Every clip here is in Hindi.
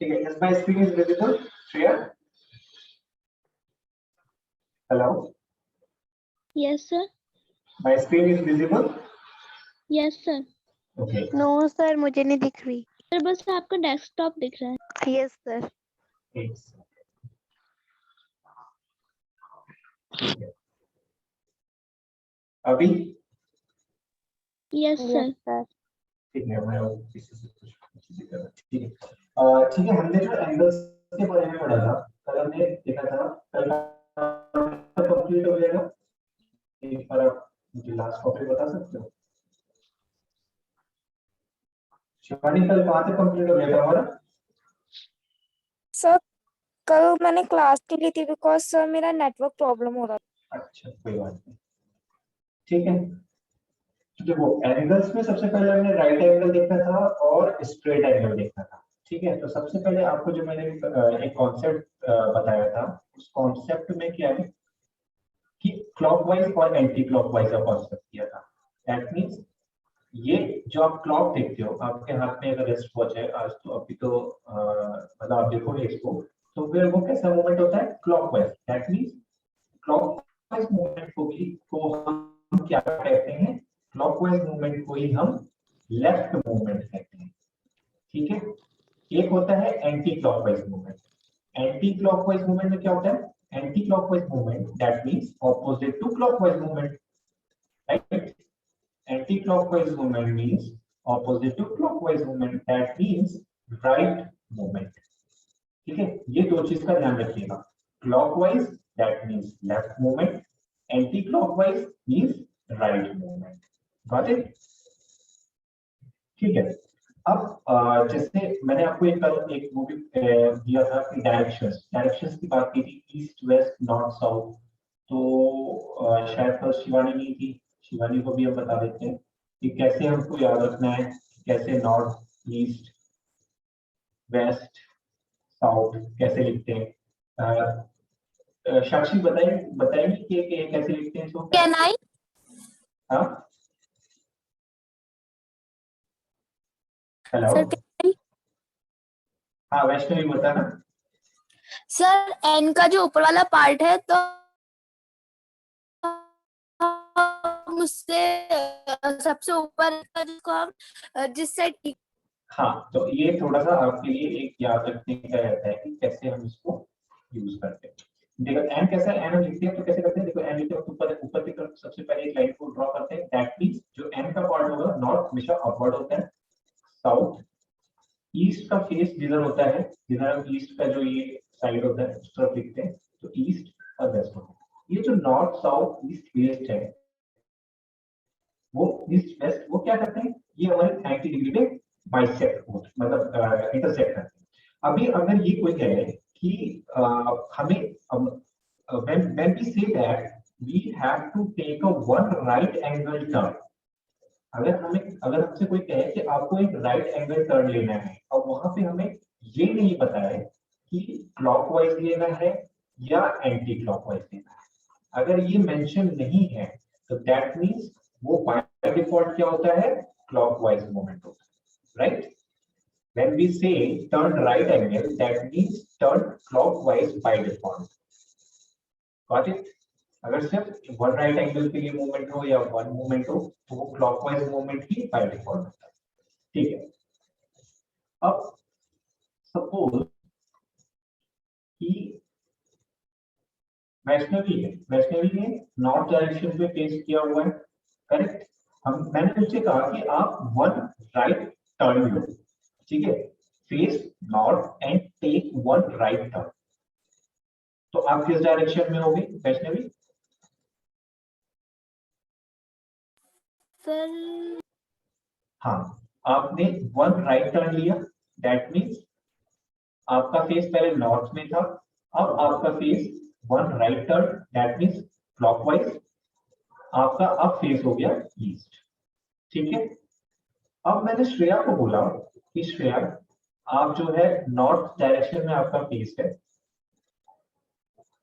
ठीक है, is my screen is visible? Shreya? Hello? Yes sir. My screen is visible? Yes sir. Okay. No sir, मुझे नहीं दिख रही। सर बस आपका डेस्कटॉप दिख रहा है। Yes sir. एक second. ठीक है। अभी यस सर। सर। ठीक है, मैं किसी से कुछ चीजें कर रहा हूं। ठीक है। ठीक है, हमने जो एंगल्स के बारे में पढ़ा था, कल हमने देखा था, कल कंप्लीट हो जाएगा। एक बार आप मुझे लास्ट टॉपिक बता सकते हो? शिवानी, कल कहाँ तक कंप्लीट हो गया था हमारा? सर कल मैंने क्लास के लिए थी बिकॉज सर मेरा नेटवर्क प्रॉब्लम हो रहा था। अच्छा, कोई बात नहीं। ठीक है, तो देखो एंगल्स में सबसे पहले हमने राइट एंगल देखा था और स्ट्रेट एंगल देखा था। ठीक है, तो सबसे पहले आपको जो मैंने एक कॉन्सेप्ट बताया था, उस कॉन्सेप्ट में क्या है कि क्लॉकवाइज और एंटी क्लॉकवाइज का कॉन्सेप्ट किया था। दैट मींस ये जो आप क्लॉक देखते हो, आपके हाथ में अगर रिस्ट वॉच है आज, तो अभी तो मतलब आप देखोगे इसको, तो फिर वो कैसा मूवमेंट होता है? Clockwise. That means clockwise movement को हम क्या कहते हैं? क्लॉकवाइज मूवमेंट को ही हम लेफ्ट मूवमेंट कहते हैं। ठीक है, एक होता है anti clockwise movement. Anti clockwise movement में क्या होता है? Anti clockwise movement that means opposite to clockwise movement, right? Anti-clockwise movement means opposite to clockwise movement, that means right movement. ठीक है, ये दो चीज का ध्यान रखिएगा। Clockwise that means left movement, anti-clockwise means right movement. Got it? ठीक है, अब जैसे मैंने आपको एक वो भी दिया था कि डायरेक्शंस की बात की थी, ईस्ट वेस्ट नॉर्थ साउथ। तो शायद कल शिवानी नहीं थी, शिवानी को भी हम बता देते हैं कि कैसे हमको याद रखना है, कैसे नॉर्थ ईस्ट वेस्ट साउथ कैसे लिखते हैं। साक्षी बताएंगे कि कैसे लिखते हैं इसको? Can I? हाँ, हेलो। हाँ वैष्णवी, बता ना। सर एन का जो ऊपर वाला पार्ट है तो मुझसे सबसे ऊपर का जिसको हम जिस साइड। हाँ, तो ये थोड़ा सा आपके लिए एक याद रखने का रहता है कि कैसे हम इसको यूज करते हैं। देखो एन कैसा है, एन हम लिखते हैं तो कैसे करते हैं? देखो एन लिखते हैं तो ऊपर की तरफ सबसे पहले एक लाइन को ड्रॉ करते हैं। दैट मींस जो एन का पार्ट होगा, नॉर्थ हमेशा अपवर्ड होता है, साउथ ईस्ट का फेस जिधर होता है, जिधर हम ईस्ट का जो ये साइड होता है उस तरफ लिखते हैं, तो ईस्ट और वेस्ट होता है। ये जो नॉर्थ साउथ ईस्ट वेस्ट है, वो ईस्ट वेस्ट वो क्या करते हैं? ये हमारे 90 डिग्री पे बाइसेक्ट मतलब इंटरसेक्ट करते हैं। अभी अगर ये कोई कहे कि हमें when we say that we have to take a one right angle turn, अगर हमसे कोई कहे कि आपको एक राइट एंगल टर्न लेना है और वहां पे हमें ये नहीं पता है कि क्लॉकवाइज लेना है या एंटी क्लॉकवाइज लेना है, अगर ये मेंशन नहीं है तो दैट मींस वो बाय डिफॉल्ट क्या होता है? क्लॉकवाइज मूवमेंट होता है, right? When we say turn right angle, that means turn clockwise by default. Got it? अगर सिर्फ वन राइट एंगल के लिए मूवमेंट हो या वन मूवमेंट हो तो वो clockwise movement he by default होता है। ठीक है, अब सपोज कि वैष्णवी ने नॉर्थ डायरेक्शन में फेस किया हुआ है, करेक्ट? मैंने तुझसे कहा कि आप वन राइट टर्न लो, ठीक है, face north and take one right turn. तो आप किस डायरेक्शन में होगे वैष्णवी? सर हाँ, आपने वन राइट टर्न लिया, दैट मींस आपका फेस पहले नॉर्थ में था, अब आपका phase one right turn, that means clockwise, आपका अब फेस हो गया ईस्ट। ठीक है, अब मैंने श्रेया को बोला कि श्रेया आप जो है नॉर्थ डायरेक्शन में आपका फेस है,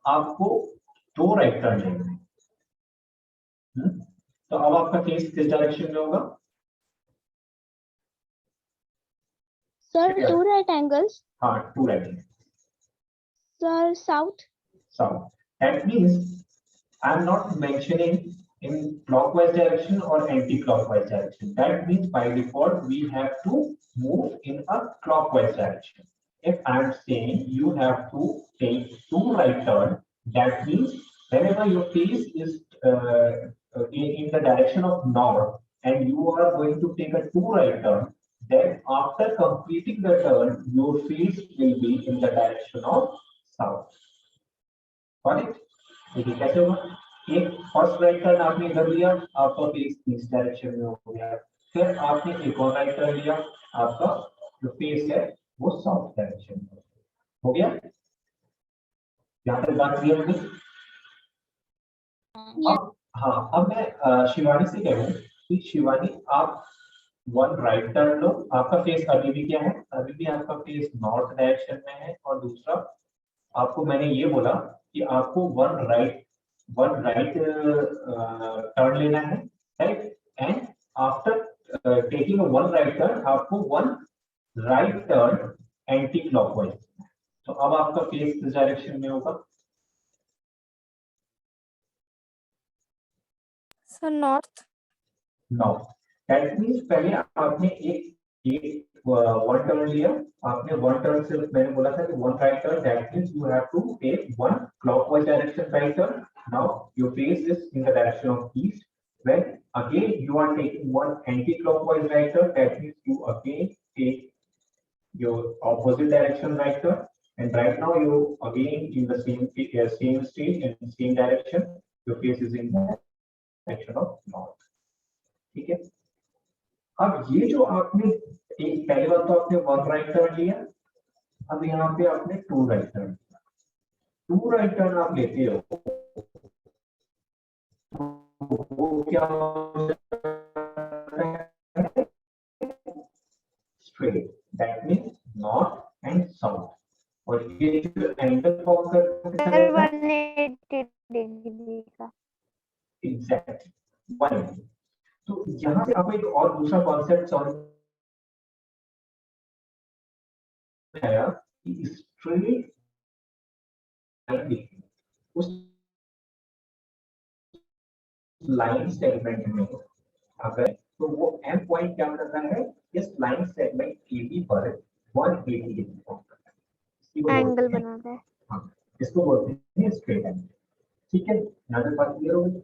आपको दो राइट टर्न लेना है। तो अब आपका फेस किस डायरेक्शन में होगा? Sir, Yeah. 2 right angles. हाँ, 2 right angles. Sir, south. South. That means I'm not mentioning in clockwise direction or anti-clockwise direction. That means by default we have to move in a clockwise direction. If I'm saying you have to take 2 right turn, that means whenever your face is in the direction of north and you are going to take a 2 right turn, then after completing the turn, your face will be in the direction of south. Got it? देखिए कैसे होगा, एक फर्स्ट राइट टर्न आपने इधर लिया, आपका फेस इस डायरेक्शन में हो गया, फिर आपने एक और राइट टर्न लिया, आपका जो फेस है वो साउथ डायरेक्शन में हो गया। यहाँ तक बात क्लियर होगी? अब हाँ, अब मैं शिवानी से कहूँ कि शिवानी आप 1 राइट टर्न लो, आपका फेस अभी भी क्या है, अभी भी आपका फेस नॉर्थ डायरेक्शन में है, और दूसरा आपको मैंने ये बोला कि आपको 1 राइट टर्न लेना है, right, and after taking 1 right turn आपको 1 राइट टर्न एंटी क्लॉकवाइज। तो अब आपका फेस किस डायरेक्शन में होगा? Sir north. North. That means पहले आपने एक 1 टर्न लिया, आपने 1 टर्न से मैंने बोला था कि 1 right turn, that means you have to take 1 clockwise direction right turn. Now your face is in the direction of east. When again you are taking 1 anti-clockwise right turn, that means you again take your opposite direction right turn, and right now you again in the same stage and same direction, your face is in the direction of north. ठीक है? अब ये जो आपने एक पहले बार तो आपने 1 राइट टर्न लिया, अब यहाँ पे आपने 2 राइट टर्न लिया, 2 राइट टर्न आप लेते हो वो क्या straight, that means north and south, और ये जो एंगल फॉर्म करता है 180 डिग्री का। एग्जैक्ट 180। तो यहाँ से आपको एक और दूसरा कॉन्सेप्ट समझ में आया कि स्ट्रेट उस लाइन सेगमेंट में अगर तो वो एम पॉइंट क्या करता है, इस लाइन सेगमेंट AB पर 180 डिग्री फॉर्म करता है, इसको एंगल बोलते हैं, बनाता है। हाँ, इसको बोलते हैं स्ट्रेट एंगल। ठीक है, यहाँ तक बात क्लियर होगी?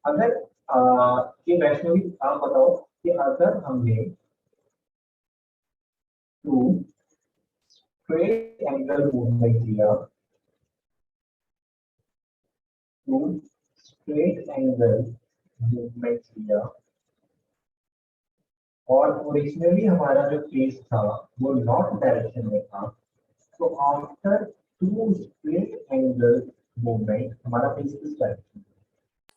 अगर ये वैष्णवी आप बताओ कि अगर हमने टू स्ट्रेट एंगल मूवमेंट लिया, टू स्ट्रेट एंगल मूवमेंट लिया, और ओरिजिनली हमारा जो फेस था वो नॉर्थ डायरेक्शन में था, तो आफ्टर 2 स्ट्रेट एंगल मूवमेंट हमारा फेस किस डायरेक्शन में?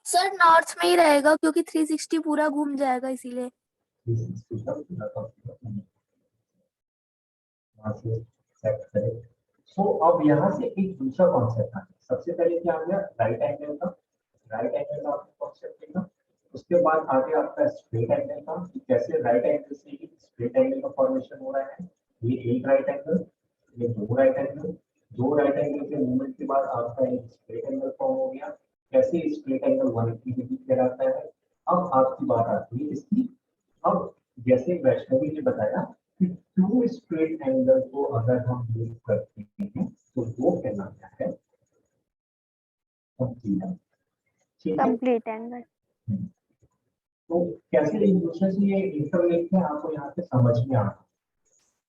सर नॉर्थ में ही रहेगा क्योंकि 360 पूरा घूम जाएगा इसीलिए। सो अब यहाँ से एक दूसरा कॉन्सेप्ट आ, सबसे पहले क्या आ गया, राइट एंगल का, राइट एंगल का आपको कॉन्सेप्ट देखा, उसके बाद आ गया आपका स्ट्रेट एंगल का, कि कैसे राइट एंगल से ही स्ट्रेट एंगल का फॉर्मेशन हो रहा है, ये एक राइट एंगल, ये 2 राइट एंगल, 2 राइट एंगल के मूवमेंट के बाद आपका एक स्ट्रेट एंगल फॉर्म हो गया, कैसे स्ट्रेट एंगल 180 डिग्री कहलाता है। अब आपकी बात आती है इसकी, अब जैसे वैष्णवी ने बताया कि 2 स्ट्रेट एंगल को अगर हम यूज करते हैं तो वो कहलाता है कंप्लीट एंगल। ठीक है, कंप्लीट एंगल। तो कैसे एक दूसरे से ये इंटरलिंक है आपको यहाँ पे समझ में आ रहा है,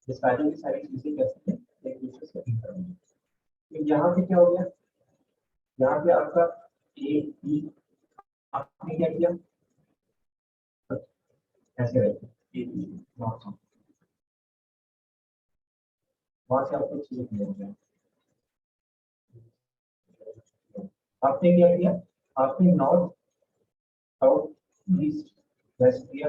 ये सारी की सारी चीजें कैसे हैं एक दूसरे से इंटरलिंक। तो यहाँ पे क्या हो गया, यहाँ पे आपका ए बी, आपने क्या किया, ऐसे रहते ए बी नॉर्थ, वहां से आपको चीजें क्लियर हो जाए। आपने क्या किया, आपने नॉर्थ साउथ ईस्ट वेस्ट किया।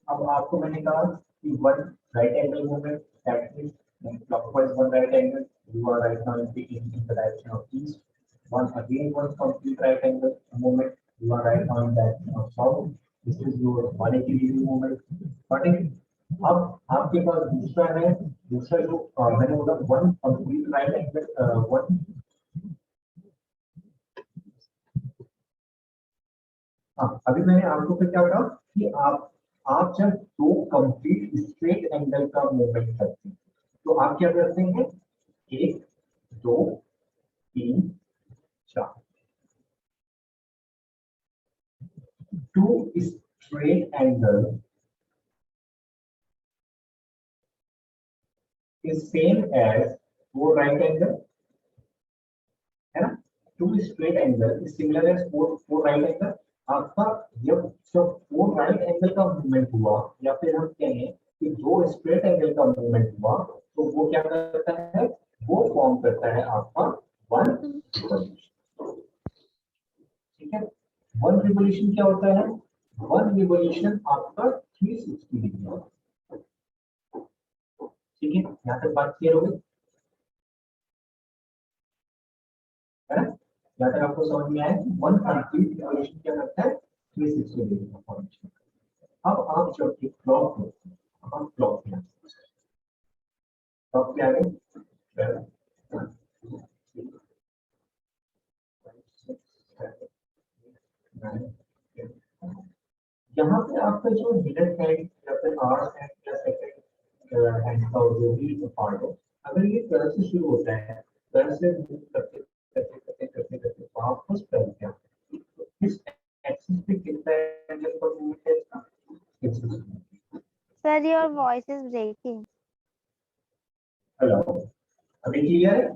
अब आपको मैंने कहा कि 1 right angle movement, that means clockwise 1 right angle, you are right now in the direction of east, one again one complete right angle moment. You are right on that south. This is your 180 degree moment. But अब आपके पास दूसरा है, दूसरा जो मैंने बोला one complete right angle one. अभी मैंने आपको फिर क्या कहा कि आप जब दो कंप्लीट स्ट्रेट एंगल का मूवमेंट करते हैं तो आप क्या करते हैं, एक दो तीन चार, two straight angle is same as four right angle, है ना? Two straight angle is similar as four right angle। आपका जब फोर राइट एंगल का मूवमेंट हुआ या फिर हम कहें कि दो स्ट्रेट एंगल का मूवमेंट हुआ तो वो क्या करता है, वो फॉर्म करता है आपका वन रिवोल्यूशन। ठीक है, वन रिवोल्यूशन क्या होता है, वन रिवोल्यूशन आपका 360 डिग्री होता है। ठीक है, यहाँ तक बात क्लियर हो गई है ना? यहाँ तक आपको समझ में आया वन कंप्लीट रिवोल्यूशन क्या करता है, 360 डिग्री का फॉर्मेशन। अब आप जब एक क्लॉक होते हैं, हम क्लॉक पे आ गए, यहाँ पे आपका जो मिनट है या फिर आवर्स है या सेकंड हैंड का जो भी पार्ट है, अगर ये तरह से शुरू होता है, तरह से मूव करते करते करते करते करते वापस कर दिया तो इस एक्सिस पे कितना एंगल पर मूवमेंट है इसका, Sir, your voice is breaking. Hello, अभी क्लियर है?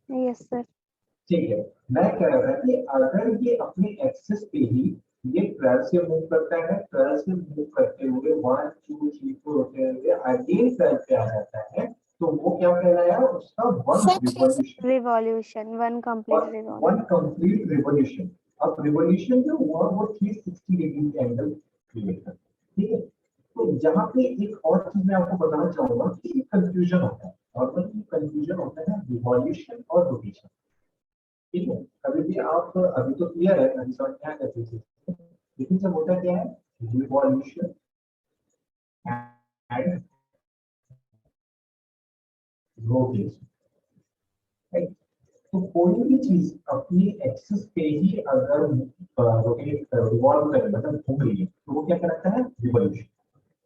Yes, sir. ठीक है, मैं कह रहा था कि अगर ये अपने एक्सिस पे ही ये 12 से मूव करता है, 12 से मूव करते हुए 1 2 3 4 होते हुए अगेन 12 पे आ जाता है तो वो क्या कहलाया, उसका one revolution. Revolution. One complete revolution. One complete revolution. अब रिवॉल्यूशन जो हुआ वो 360 डिग्री के एंगल क्रिएट करता है। ठीक है, तो यहाँ पे एक और चीज मैं आपको बताना चाहूंगा कि कंफ्यूजन होता है, और कंफ्यूजन होता है रिवॉल्यूशन और रोटेशन। ठीक है, कभी भी आप अभी तो क्लियर है, अभी समझ में आया कैसे, लेकिन जब होता क्या है रिवॉल्यूशन एंड रोटेशन, राइट? तो कोई भी चीज अपनी एक्सिस पे ही अगर रोटेट रिवॉल्व करे, मतलब घूम रही है, तो वो क्या कहलाता है, रिवॉल्यूशन।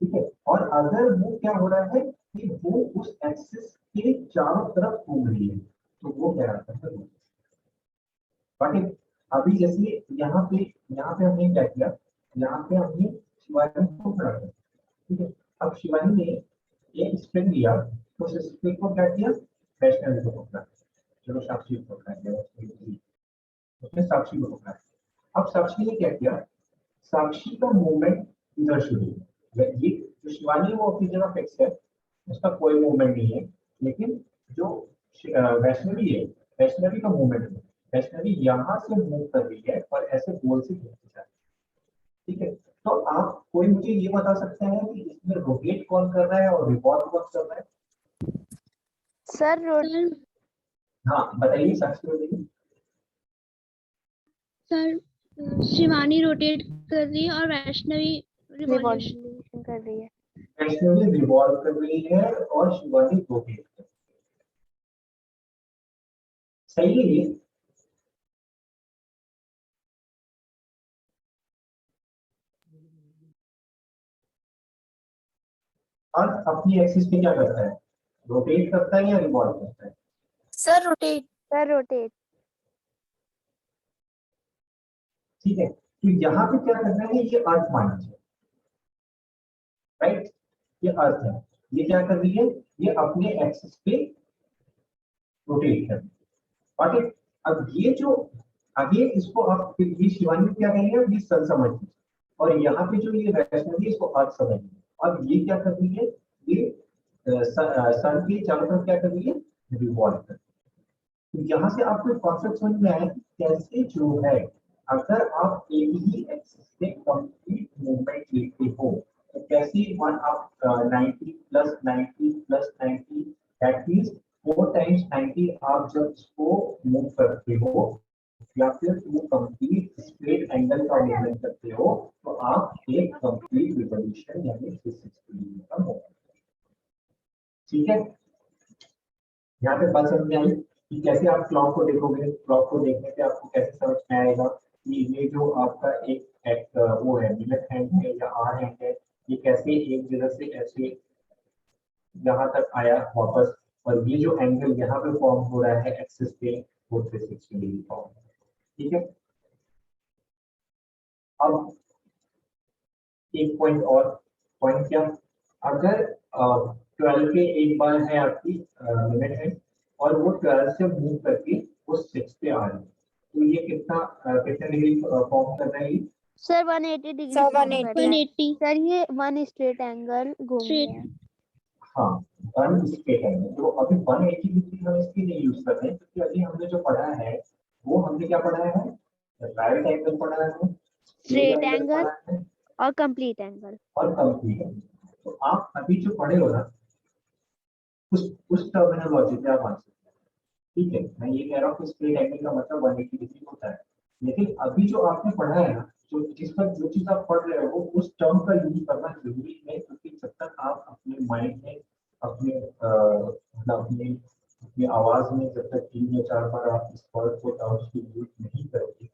ठीक है, और अगर वो क्या हो रहा है कि वो उस एक्सिस के चारों तरफ घूम रही है तो वो क्या कहलाता है, रोटेशन। बट अभी जैसे यहाँ पे हमने क्या किया, यहाँ पे हमने शिवानी को खड़ा किया। ठीक है, अब शिवानी ने एक स्ट्रिंग लिया तो उस स्ट्रिंग को क्या किया, वैष्णवी को पकड़ा, चलो साक्षी को पकड़ा दिया, उसने साक्षी को पकड़ा। अब साक्षी ने क्या किया, साक्षी का मूवमेंट इधर शुरू हुआ, ये जो शिवानी वो अपनी जगह फिक्स है, उसका कोई मूवमेंट नहीं है, लेकिन जो वैष्णवी है, वैष्णवी का मूवमेंट है, वैष्णवी यहाँ से मूव कर रही है और ऐसे गोल से घूमती जा रही है। ठीक है, तो आप कोई मुझे ये बता सकते हैं कि इसमें रोटेट कौन कर रहा है और रिवॉल्व कौन कर रहा है? Sir, हाँ बताइए, साक्षी बताइए। सर शिवानी रोटेट कर रही है और वैष्णवी रिवॉल्यूशन revolution कर रही है। वैष्णवी रिवॉल्व कर रही है और शिवानी रोटेट कर रही है। सही है ये? और अपनी एक्सिस पे क्या करता है, रोटेट करता है या रिवॉल्व करता है? Sir rotate. Sir, rotate. ठीक है, तो यहाँ पे क्या करना है, ये अर्थ मान लीजिए, राइट? ये अर्थ है, ये क्या कर रही है, ये अपने एक्सिस पे रोटेट कर रही है। और अब ये जो आगे इसको आप ये शिवानी क्या कहेंगे, ये सन समझ लीजिए, और यहाँ पे जो ये वैष्णवी इसको अर्थ समझिए, और ये क्या कर रही है, ये सन के चारों तरफ क्या कर रही है, रिवॉल्व कर रही है। तो यहाँ से आपको कॉन्सेप्ट समझ में आया कि कैसे जो है, अगर आप एक ही एक्सिस पे कंप्लीट मूवमेंट लेते हो तो कैसे वन आप 90 plus 90 plus 90 that means 4 times 90 आप जब इसको मूव करते हो या फिर वो कंप्लीट स्ट्रेट एंगल का मूवमेंट करते हो तो आप एक कंप्लीट रिवॉल्यूशन यानी 360 डिग्री का मूवमेंट। ठीक है, यहाँ पे बात समझ में आई कि कैसे आप क्लॉक को देखोगे। क्लॉक को देखने से आपको कैसे समझ में आएगा कि ये जो आपका एक वो है मिनट हैंड है या आर हैंड है, ये कैसे एक जगह से ऐसे यहाँ तक आया वापस, और ये जो एंगल यहाँ पे फॉर्म हो रहा है एक्सिस पे वो 360 डिग्री फॉर्म। ठीक है, अब एक पॉइंट और, पॉइंट क्या, अगर 12 के एक बार है आपकी मिनट है और वो 12 से मूव करके वो 6 पे आ रही है, तो ये कितने डिग्री फॉर्म कर रहा है ये? सर 180 डिग्री Sir, form कर रहा है। 180 सर ये वन स्ट्रेट एंगल घूम Straight. रहा है। हाँ, वन स्ट्रेट एंगल। तो अभी 180 डिग्री हम इसके लिए यूज कर रहे हैं क्योंकि अभी हमने जो पढ़ा है वो हमने क्या पढ़ा है, राइट एंगल पढ़ा है, स्ट्रेट एंगल पढ़ा है और कंप्लीट एंगल। और कंप्लीट एंगल। तो आप अभी जो पढ़े हो ना उस टर्मिनोलॉजी पे आप आंसर, ठीक है, मैं ये कह रहा हूँ कि स्ट्रेट एंगल का मतलब 180 डिग्री होता है, लेकिन अभी जो आपने पढ़ा है ना, जो चीज आप पढ़ रहे हो वो उस टर्म का यूज करना जरूरी है, क्योंकि जब तक आप अपने माइंड में अपने मतलब अपने अपनी आवाज में जब तक 3 या 4 बार आप इस वर्ड को टर्म्स को यूज नहीं करोगे,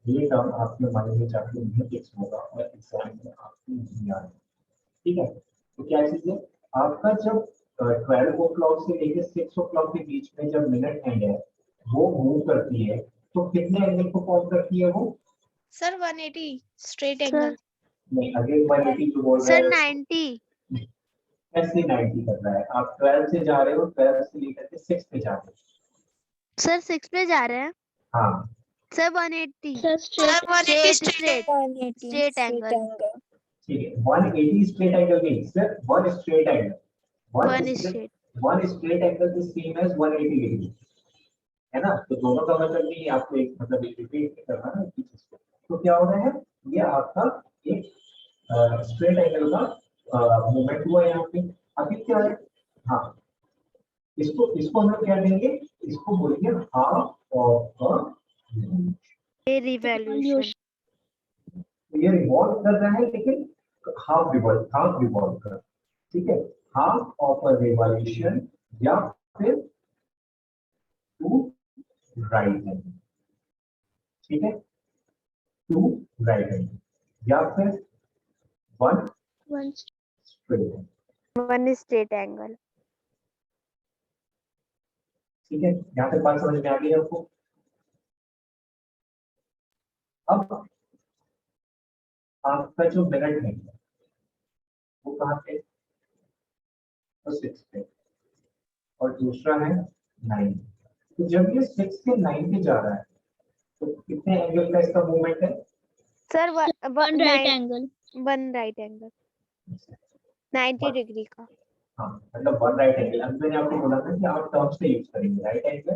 ये टर्म आपके माइंड में जाके नहीं फिक्स होगा और एग्जाम में आपको नहीं आएगा। ठीक है, तो क्या चीज है, आपका जब 12 ओ क्लॉक से लेकर 6 ओ क्लॉक के बीच में जब मिनट हैंड है वो मूव करती है तो कितने एंगल को फॉर्म करती है वो? Sir 180 straight sir angle. नहीं, अगेन 180 जो बोल रहे सर हैं 90। ऐसे 90 कर रहा है। आप 12 से जा रहे हो, 12 से लेकर के 6 पे जा रहे हो। सर 6 पे जा रहे हैं। हाँ, sir 180 Sir, straight. Sir 180 straight straight. 180 Straight straight angle. angle. ठीक है, 180 स्ट्रेट एंगल नहीं, सिर्फ one straight angle. One straight. One straight angle is same as 180 degree, है ना। तो दोनों का मतलब नहीं, आपको एक मतलब एक रिपीट करना है इस चीज को। तो क्या हो रहा है, ये आपका एक स्ट्रेट एंगल का मूवमेंट हुआ यहाँ पे। अभी क्या है, हाँ, इसको इसको हम लोग क्या देंगे, इसको बोलेंगे हाफ ऑफ ये रिवॉल्यूशन। तो ये रिवॉल्व कर रहा है लेकिन हाफ रिवॉल्व कर, ठीक है, हाफ ऑफ अ रिवॉल्यूशन या फिर टू राइट हैंड, ठीक है, टू राइट हैंड या फिर one One. Straight hand. One straight angle. ठीक है, यहाँ तक बात समझ में आ गई आपको। अब आपका जो मिनट है वो कहाँ पे, तो 6 पे, और दूसरा है 9। तो जब ये 6 से 9 पे जा रहा है तो कितने एंगल का इसका मूवमेंट है? Sir One right angle. One right angle 90 degree का। हाँ, मतलब वन राइट एंगल। अब मैंने आपको बोला था कि आप टर्म्स से यूज करेंगे, राइट एंगल,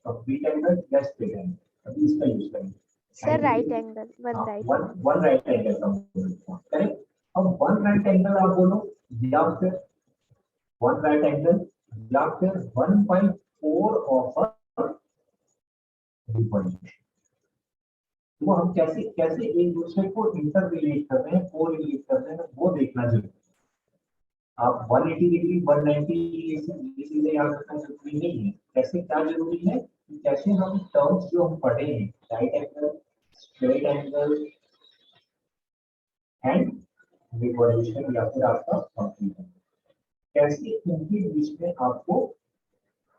कंप्लीट एंगल या स्ट्रेट एंगल, अभी इसका यूज करेंगे। Sir right angle one right. One right angle का मूवमेंट करेक्ट। अब वन राइट एंगल आप बोलो या फिर वन राइट एंगल या फिर 1/4 ऑफ अ रिवॉल्यूशन। वो हम कैसे कैसे एक दूसरे को इंटर रिलेट कर रहे हैं, को रिलेट कर रहे हैं, वो देखना जरूरी है। आप 180 डिग्री 190 ये चीजें याद रखना जरूरी नहीं है। कैसे क्या जरूरी है कि कैसे हम टर्म्स जो हम पढ़े हैं, right angle, straight angle and revolution या फिर आपका कंप्लीट एंगल, कैसे इनके बीच में आपको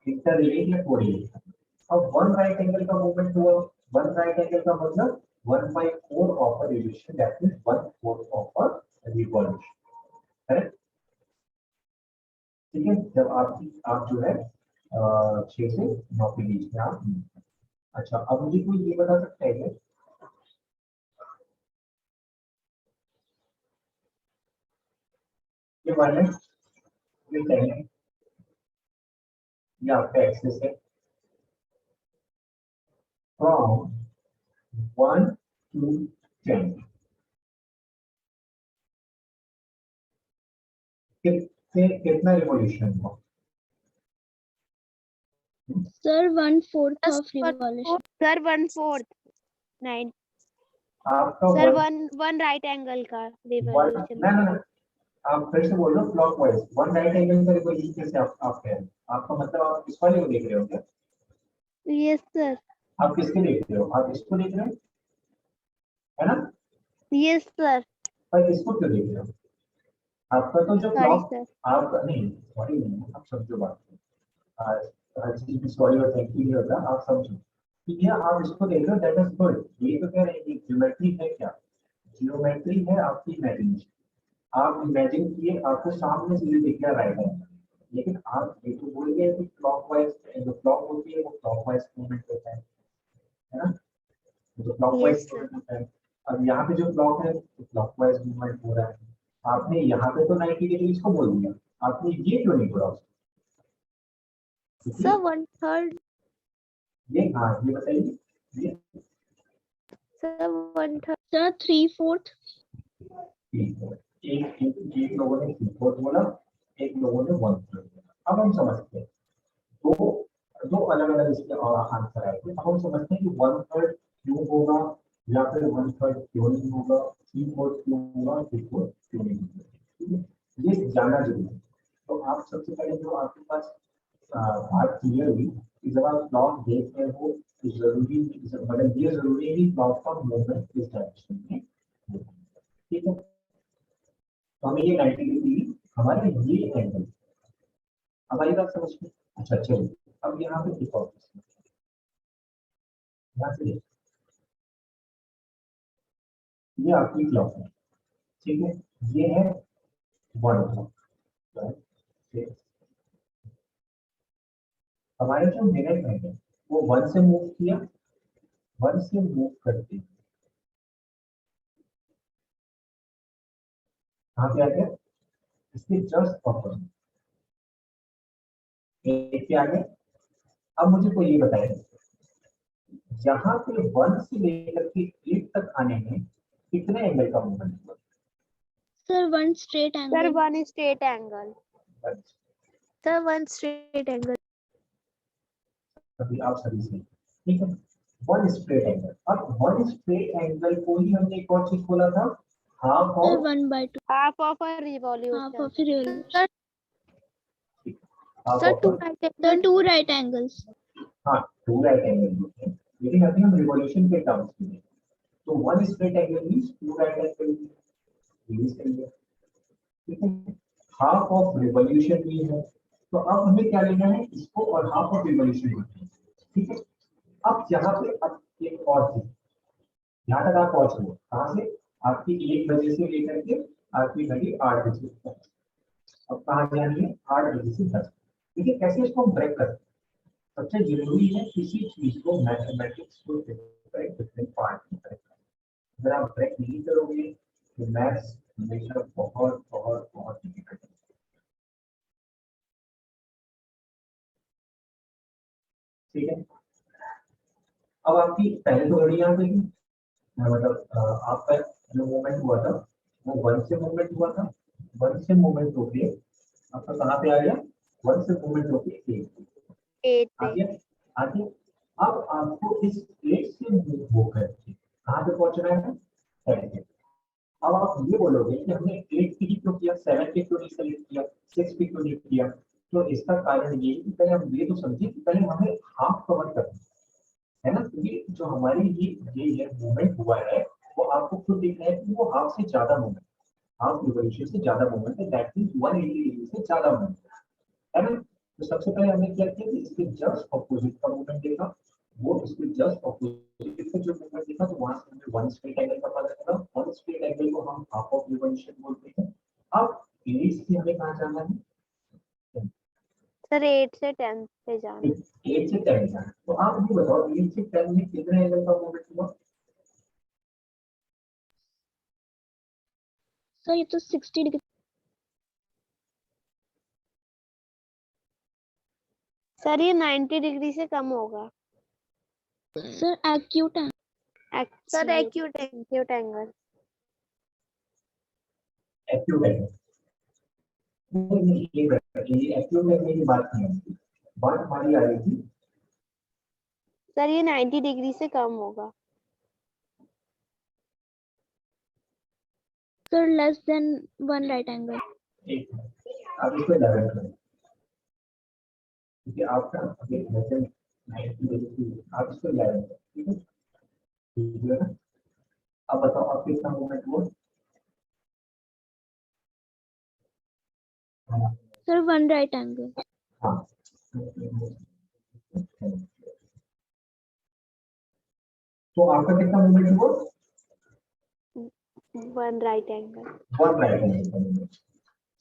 इंटर रिलेट या को रिलेट करना। अब वन राइट एंगल का मूवमेंट हुआ, वन राइट एंगल का मतलब 1/4 of a revolution, that means 1/4 of a revolution, correct. ठीक है, जब आप जो है 6 से 9 के बीच में आप, अच्छा, अब मुझे कोई ये बता सकता है क्या, ये वायरलेस ये टाइम ये आपका एक्सेस है फ्रॉम 1 to 10, कितना रिवॉल्यूशन हुआ, Sir, 1/4 Just of revolution. Sir, 1/4. 9. आपका Sir, one one right angle का one revolution. ना आप फिर से बोल रहे हो क्लॉकवाइज वन राइट एंगल का रिवॉल्यूशन कैसे आप कह रहे हैं? आपका मतलब आप इस वाले को देख रहे हो क्या? Yes, sir. आप किसके देख रहे हो? आप इसको देख रहे हो है ना? Yes, sir. पर इसको क्यों देख रहे हो? आपका तो जो Sorry, क्लॉक sir. आपका नहीं सॉरी नहीं आप समझो बात को। हर चीज में सॉरी और थैंक यू नहीं होता, आप समझो कि ये आप इसको देख रहे हो दैट इज गुड। ये तो कह रहे हैं कि ज्योमेट्री है क्या? ज्योमेट्री है आपकी इमेजिनेशन। आप इमेजिन किए आपको सामने से ये दिख गया राइट हैंड, लेकिन आप ये तो बोल गए कि क्लॉकवाइज जो क्लॉक होती है वो क्लॉकवाइज मूवमेंट होता है ना? जो क्लॉकवाइज Yes, sir. मूवमेंट होता है। अब यहाँ पे जो क्लॉक है तो क्लॉकवाइज मूवमेंट हो रहा है। आपने यहाँ पे तो 90 डिग्री इसको बोल दिया, आपने ये क्यों नहीं बोला उसको? Sir, 1/3. ये हाँ ये बताइए ये Sir, 1/3. Sir, 3/4. ठीक है। एक लोगों ने 3/4 बोला, एक लोगों ने 1/3 बोला। अब हम समझते हैं दो दो अलग अलग इसके आंसर आए थे। अब हम समझते हैं कि 1/3 क्यों होगा या फिर 1/3 क्यों नहीं होगा, 3/4 क्यों होगा, 3/4 क्यों नहीं होगा। ठीक है, ये जानना जरूरी है। तो आप सबसे पहले जो आपके पास बात क्लियर हुई कि जब आप क्लॉक देख रहे हो तो जरूरी मतलब ये जरूरी है कि क्लॉक का मूवमेंट किस डायरेक्शन में हो। ठीक है, तो हमें ये 90 डिग्री हमारे ये एंगल हमारी बात समझ में। अच्छा चलो अब यहाँ पे एक और प्रश्न। यहाँ से देखो, ये आपकी क्लॉक है, ठीक है, ये है 1 o'clock। हमारे जो मिनट है वो 1 से मूव किया, 1 से मूव करते कहाँ पे आ गया? इसके जस्ट ऑपोजिट एक पे आ गया। अब मुझे कोई ये बताए यहाँ पे 1 से लेकर के 8 तक आने में कितने एंगल का मूवमेंट हुआ? Sir, 1 straight Sir, angle. 1 straight angle. Sir, 1 straight angle. अभी आप सभी से ठीक है, 1 स्ट्रेट एंगल। अब 1 स्ट्रेट एंगल को ही हमने एक और चीज बोला था half Sir, of 1/2. Half of a Half revolution. of revolution. Sir, half sir, of 2 right Sir, angle. 2 right angles. हाँ 2 राइट एंगल होते हैं, लेकिन अभी हम रिवॉल्यूशन के टर्म्स में हैं। तो 1 straight angle means 2 right angle use करेंगे। ठीक है, हाफ ऑफ रिवॉल्यूशन भी है, तो अब हमें क्या लेना है इसको और हाफ ऑफ रिवॉल्यूशन को। ठीक है, अब यहाँ पे अब एक और चीज, यहाँ तक आप पहुंच गए कहाँ से? आपकी 1 बजे से लेकर के आपकी घड़ी 8 बजे तक। अब कहाँ जानी है? 8 बजे से 10। देखिए कैसे इसको हम ब्रेक करते हैं। सबसे जरूरी है किसी चीज को मैथमेटिक्स को डिफरेंट पार्ट में ब्रेक करना। अगर आप ब्रेक नहीं करोगे तो मैथ्स हमेशा बहुत बहुत बहुत डिफिकल्ट है। ठीक है, अब आपकी पहले तो घड़ी यहाँ पे थी, मतलब आपका जो मूवमेंट हुआ था वो 1 से मूवमेंट हुआ था, 1 से मूवमेंट होके आपका कहाँ पे आ गया? 1 से मूवमेंट होके 8 आ पे. गया आगे। अब आपको इस 8 से मूव होकर कहाँ पे पहुंचना है? 7 पे। अब आप ये बोलोगे कि हमने 8 पे ही क्यों किया, 7 पे क्यों नहीं सेलेक्ट किया, 6 पे क्यों नहीं किया? तो इसका कारण ये है कि पहले हम ये तो समझे कि पहले हमें हाफ कवर करना है ना, क्योंकि जो हमारी ये मूवमेंट हुआ है वो आपको खुद दिख रहा है कि वो हाफ से ज्यादा मूवमेंट, हाफ रिवॉल्यूशन से ज्यादा मूवमेंट है, दैट मींस 180 डिग्री से ज्यादा मूवमेंट है ना। तो सबसे पहले हमने क्या किया कि इसके जस्ट ऑपोजिट का मूवमेंट देखा, वो इसके जस्ट ऑपोजिट से जो मूवमेंट देखा तो वहां से हमें 1 स्ट्रेट एंगल का पता चला। 1 स्ट्रेट एंगल को हम हाफ ऑफ रिवॉल्यूशन बोलते हैं। अब 8 से हमें कहाँ जाना है? Sir, 8 से 10 पे जाना. 8 से 10 जाना है। तो आप ये बताओ 8 से 10 में कितने एंगल का मूवमेंट हुआ? Sir, ये तो 60 degree. Sir, ये 90 डिग्री से कम होगा. Sir, acute angle. Sir, acute angle. Acute angle नहीं, ये एक्यूट एंगल की बात नहीं है, बात हमारी आ रही थी सर ये 90 डिग्री से कम होगा। Sir less than 1 right angle. एक आप इसको 11 करें, क्योंकि आपका अभी लेसन 90 डिग्री, आप इसको 11 करें, ठीक है, ठीक है ना। अब बताओ आप कितना मूवमेंट हुआ। Sir 1 right angle. हाँ, तो आपका कितना मूवमेंट हुआ। 1 राइट एंगल। 1 राइट एंगल का मूवमेंट,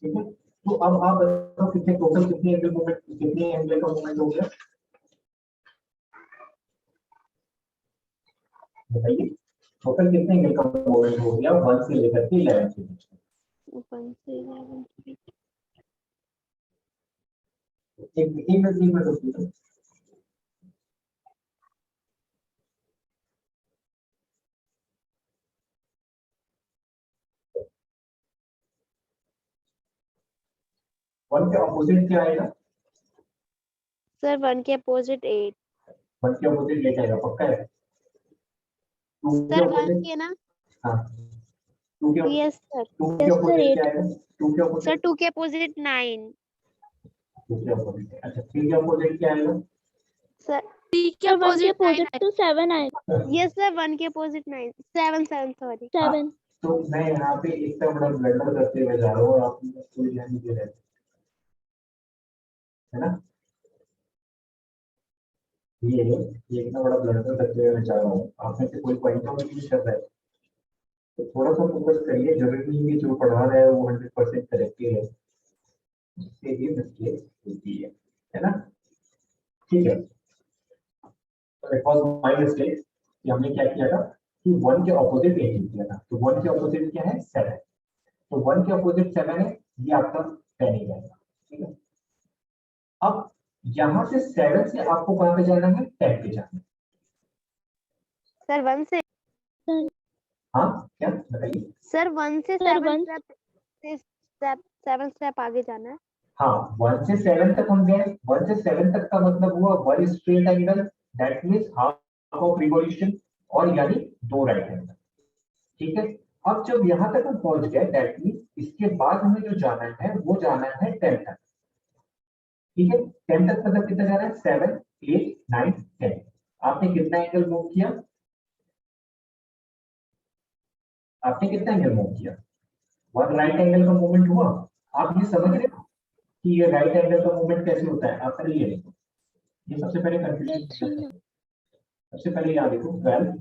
ठीक है। तो अब आप बताओ कितने टोटल कितने एंगल मूवमेंट, कितने एंगल का मूवमेंट हो गया, बताइए। टोटल कितने एंगल का मूवमेंट हो गया 1 से लेकर के 11 के बीच में। 1 से 11। एक मिनट रुकिए। वन के ऑपोजिट क्या आएगा। सर 1 के अपोजिट 8। वन के ऑपोजिट लेके आएगा, पक्का है। टू के सर 1 ऑपोजिट, के ना। हाँ, टू के यस सर। ऑपोजिट क्या आएगा। टू के सर ऑपोजिट, 2 के अपोजिट 9। टू के ऑपोजिट, अच्छा, थ्री के ऑपोजिट क्या आएगा। सर 3 के सर 1 के अपोजिट अपोजिट तो 7 आएगा। यस सर 1 के अपोजिट 9 7 7 सॉरी। 7। तो मैं यहाँ पे इतना बड़ा ब्लंडर करते हुए जा रहा हूँ और आप कोई ध्यान नहीं दे रहे, है ना। ये इतना बड़ा ब्लंडर करते हुए मैं जा रहा हूँ, आप में से कोई पॉइंट आउट नहीं कर रहा है, तो थोड़ा सा फोकस करिए। जरूरी नहीं है कि जो पढ़ा रहा है वो 100% करेक्ट है, उससे भी मिस्टेक होती है ना। ठीक है, तो इट वाज माय मिस्टेक कि हमने क्या किया था कि 1 के ऑपोजिट 8 किया था। तो 1 के ऑपोजिट क्या है 7, तो 1 के ऑपोजिट 7 है, ये आपका 10 ही जाएगा, ठीक है। अब यहाँ से 7 से आपको कहाँ पे जाना है, 10 पे जाना है। सर 1 से। हाँ क्या बताइए। सर 1 से सर 7 1 स्टेप 7 स्टेप आगे जाना है। हाँ, 1 से 7 तक हम गए। 1 से 7 तक का मतलब हुआ 1 straight angle, that means half of revolution, और यानी 2 राइट एंगल, ठीक है। अब जब यहाँ तक हम पहुंच गए, दैट मींस इसके बाद हमें जो जाना है वो जाना है 10 तक, ठीक है। 10 तक मतलब कितना जाना है, 7 8 9 10। आपने कितना एंगल मूव किया, आपने कितना एंगल मूव किया, 1 राइट एंगल का मूवमेंट हुआ। आप ये समझ रहे हो कि ये राइट एंगल का मूवमेंट कैसे होता है, आप करिए। ये सबसे पहले कंफ्यूजन, सबसे पहले यहाँ देखो 12,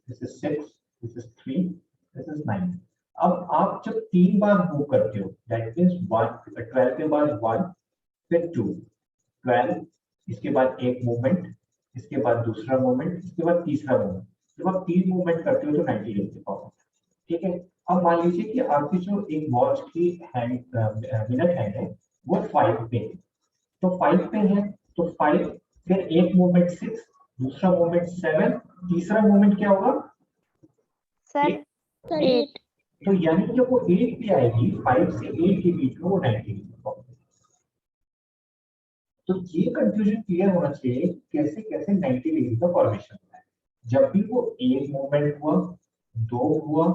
this is 6, this is 3, this is 9। अब आप जब 3 बार मूव करते हो, दैट मींस 12 के बाद 1, फिर 2, 12, इसके बाद एक मूवमेंट, इसके बाद दूसरा मूवमेंट, इसके बाद तीसरा मूवमेंट। जब आप 3 मूवमेंट करते हो तो 90 डिग्री पाओगे, ठीक है। अब मान लीजिए कि आपकी जो एक वॉच की हैंड मिनट हैंड है वो 5 पे है, तो 5 पे है तो 5, फिर एक मूवमेंट 6, दूसरा मूवमेंट 7, तीसरा मूवमेंट क्या होगा सर 8। सर 8। तो यानी कि जब वो 8 पे आएगी, 5 से 8 के बीच में वो 90 डिग्री पाओगे। तो ये कंफ्यूजन क्लियर होना चाहिए कैसे कैसे 90 डिग्री का फॉर्मेशन होता है। जब भी वो एक मूवमेंट हुआ, 2 हुआ,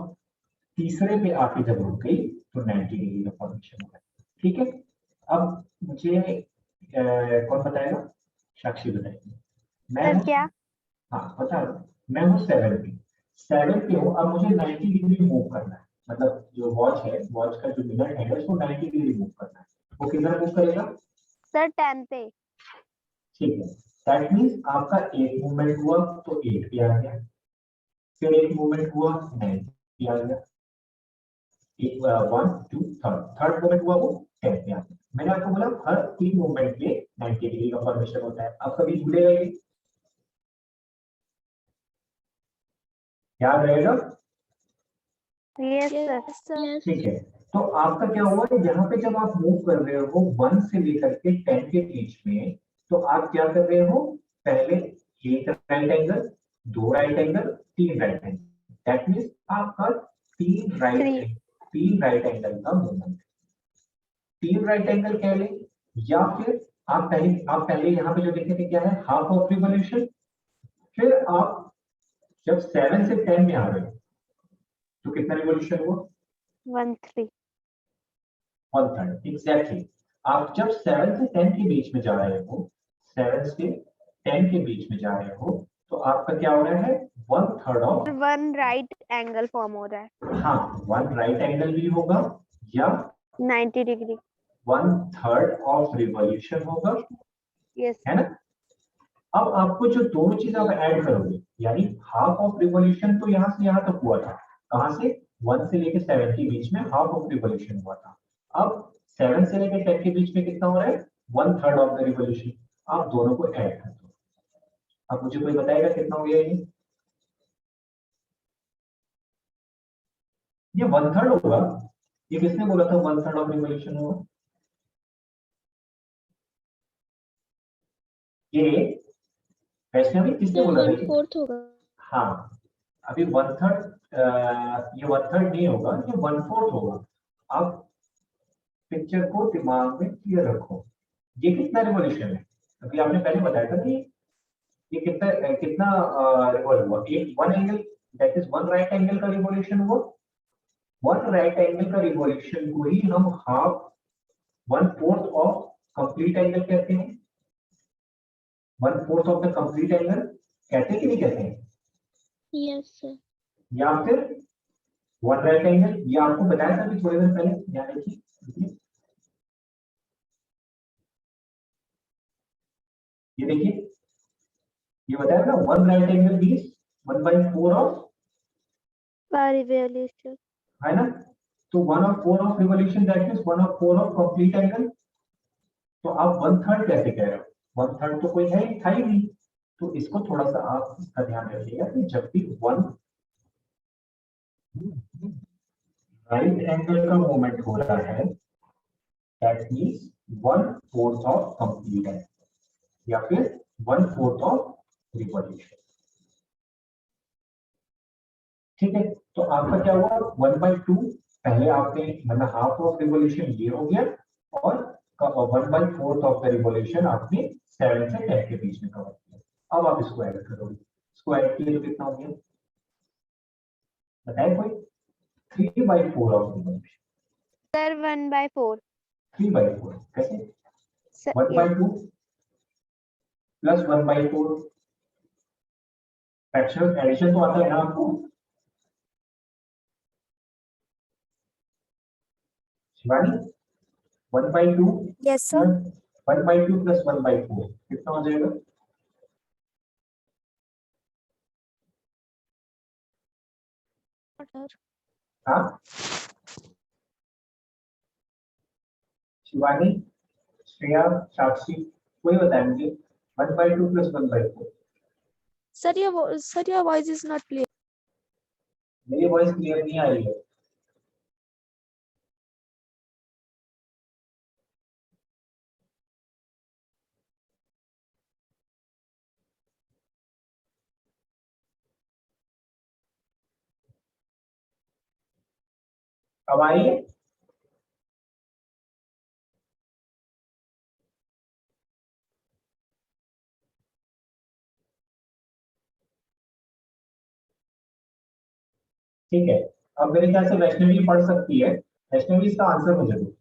तीसरे पे आके जब रुक गई तो 90 डिग्री का फॉर्मेशन होगा, ठीक है। अब मुझे कौन बताएगा, साक्षी बताएगी। मैं सर क्या। हाँ बता रहा हूँ, मैं हूँ 7 पे हूँ। अब मुझे 90 डिग्री मूव करना है, मतलब जो वॉच है, वॉच का जो मिनट है उसको 90 डिग्री मूव करना है। वो किधर मूव करेगा, सर 10 पे। ठीक है। दैट मींस आपका एक मूवमेंट हुआ तो 8 पे आ गया, फिर एक मूवमेंट हुआ 9 पे आ गया, 1 2 थर्ड मूवमेंट हुआ वो 10 पे आ गया। मैंने आपको बोला हर 3 मूवमेंट पे 90 डिग्री का फॉर्मेशन होता है। आप कभी भूलेगा ये, याद रहेगा, यस यस सर। यस। ठीक है। तो आपका क्या हुआ है, यहाँ पे जब आप मूव कर रहे हो 1 से लेकर के 10 के बीच में, तो आप क्या कर रहे हो, पहले एक right angle, 2 right angle, 3 right angle, that means आपका 3 राइट एंगल का मूवमेंट, 3 राइट एंगल कह ले, या फिर आप पहले यहाँ पे जो देखे थे क्या है, हाफ ऑफ रिवॉल्यूशन, आप जब 7 से 10 में आ रहे हो तो कितना रिवॉल्यूशन हुआ? 1-3. 1/3 एग्जैक्टली। आप जब 7 से 10 के बीच में जा रहे हो, 7 से 10 के बीच में जा रहे हो, तो आपका क्या हो रहा है? 1/3 ऑफ, 1 राइट एंगल फॉर्म हो रहा है. हाँ 1 राइट एंगल भी होगा या 90 डिग्री. 1/3 ऑफ रिवॉल्यूशन होगा, यस. है ना? अब आपको जो दोनों चीज आप ऐड करोगे, यानी हाफ ऑफ रिवॉल्यूशन तो यहां से यहां तक हुआ था, कहां से? 1 से लेके 7 के बीच में हाफ ऑफ रिवॉल्यूशन हुआ था। अब 7 से लेके 10 के बीच में कितना हो रहा है? 1/3 ऑफ द रिवॉल्यूशन। आप दोनों को ऐड कर दो। अब मुझे कोई बताएगा कितना हो गया ये 1/3 होगा। ये किसने बोला था 1/3 ऑफ रिवॉल्यूशन होगा? ये वैष्णवी किसने बोला था? 1/4 होगा। हाँ, अभी 1/3 ये 1/3 नहीं होगा, ये 1/4 होगा। आप पिक्चर को दिमाग में क्लियर रखो। ये कितना रिवॉल्यूशन है? अभी आपने पहले बताया था कि ये कितना कितना रिवॉल्व हुआ? एक one angle, that is one right angle का रिवॉल्यूशन हुआ। वन राइट एंगल का रिवॉल्यूशन को ही हम हाफ 1/4 ऑफ कंप्लीट एंगल कहते हैं। 1/4 ऑफ द कंप्लीट एंगल कहते हैं कि नहीं कहते हैं? Yes sir. या फिर वन राइट एंगल, ये आपको बताया था कि थोड़ी देर पहले, यानी कि ये देखिए, ये बताया ना, one right angle means 1/4 of, revolution. है ना? तो 1/4 of revolution that is 1/4 of complete angle. तो आप 1/3 कैसे कह रहे हो? 1/3 तो कोई है ही, था ही नहीं। तो इसको थोड़ा सा आप इसका ध्यान रखिएगा कि जब भी वन राइट एंगल का मूवमेंट हो रहा है, that means 1/4 of complete angle या फिर 1/4 ऑफ रिवॉल्यूशन। ठीक है, तो आपका क्या हुआ? 1/2 पहले आपने, मतलब हाफ ऑफ रिवॉल्यूशन ये हो गया, और 1/4 ऑफ द रिवॉल्यूशन आपने 7 से 10 के बीच में कवर किया। अब आप इसको ऐड करोगे, इसको ऐड किए तो कितना हो गया बताए कोई? 3/4 ऑफ रिवॉल्यूशन। सर 1/4. 3/4 कैसे? Sir, 1/2 प्लस 1/4, फ्रैक्शनल एडिशन तो आता है ना आपको? Shivani, 1/2 yes sir. 1/2 प्लस 1/4 कितना हो जाएगा? हाँ शिवानी, श्रेया, साक्षी, कोई बताए मुझे 1/2 plus 1/4। Sir, your voice is not clear. मेरी वॉइस क्लियर नहीं आ रही है? अब आई है? ठीक है, अब मेरे ख्याल से वैष्णवी पढ़ सकती है। वैष्णवी, इसका आंसर मुझे दो।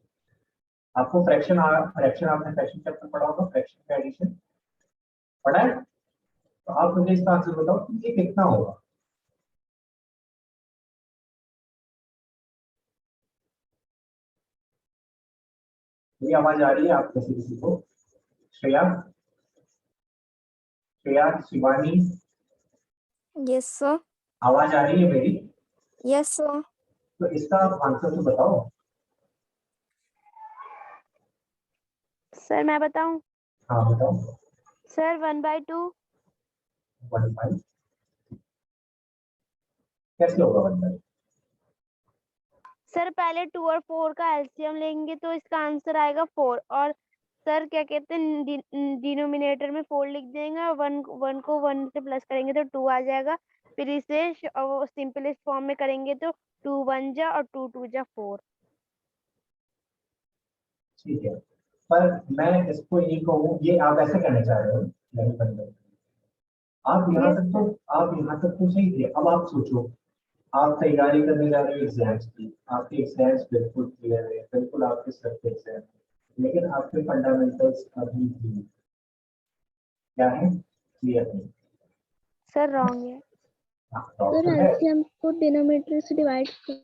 आपको फ्रैक्शन आपने फ्रैक्शन चैप्टर पढ़ा होगा, फ्रैक्शन का एडिशन पढ़ा है? तो आप मुझे इसका आंसर बताओ कि ये कितना होगा? मेरी आवाज आ रही है आप किसी किसी को? Shreya, Shreya, Shivani, yes sir. आवाज आ रही है मेरी? Yes sir. तो इसका आप आंसर तो बताओ। सर मैं बताऊं? हाँ बताओ। सर 1/2. 1/, कैसे होगा 1/? सर पहले 2 और 4 का एलसीएम लेंगे तो इसका आंसर आएगा 4, और सर क्या कहते हैं डिनोमिनेटर में 4 लिख देंगे और 1 को 1 से प्लस करेंगे तो 2 आ जाएगा। फिर इसे सिंपलेस्ट फॉर्म में करेंगे तो 2 1 जा और 2 2 जा 4। ठीक है, पर मैं इसको ये कहूँ, ये आप ऐसे कहना चाह रहे हो, नहीं बंद आप यहाँ Yes, तक तो आप यहाँ तक तो सही थे। अब आप सोचो, आप तैयारी करने जा रहे हो एग्जाम्स की, आपके एग्जाम्स बिल्कुल क्लियर है, बिल्कुल आपके सर के एग्जाम, लेकिन आपके फंडामेंटल्स अभी भी क्या है, क्लियर नहीं। sir wrong है। हाँ, सर डॉक्टर है, एलसीएम को डिनोमिनेटर से डिवाइड कर।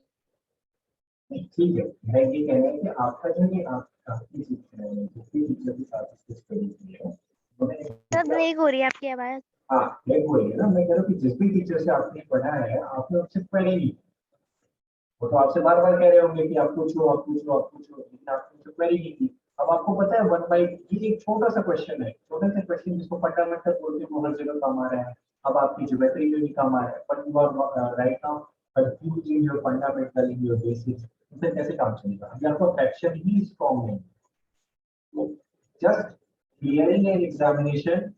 ठीक है। मैं ये कह रहा हूँ कि आपका जो ये आपकी शिक्षा है, जिसकी टीचर के साथ इसको स्टडी की है, सर ब्रेक हो रही है आपकी आवाज। हाँ ब्रेक हो रही है ना, मैं कह रहा हूँ कि जिस भी टीचर से आपने पढ़ा है, आपने उससे पढ़ेगी, वो तो आपसे बार बार कह रहे होंगे कि आप पूछो आप पूछो आप पूछो, लेकिन आपने उससे क्वेरी नहीं की। अब आपको पता है 1 बाई, ये एक छोटा सा क्वेश्चन है, छोटा सा क्वेश्चन जिसको फंडामेंटल बोलते हैं, वो हर जगह काम आ रहा है। अब आपकी ज्योमेट्री में भी काम आ रहा है, but you are right now confusing your fundamental in your basics, इससे कैसे काम चलेगा? अभी आपका फ्रैक्शन ही स्ट्रॉन्ग नहीं, तो just clearing an examination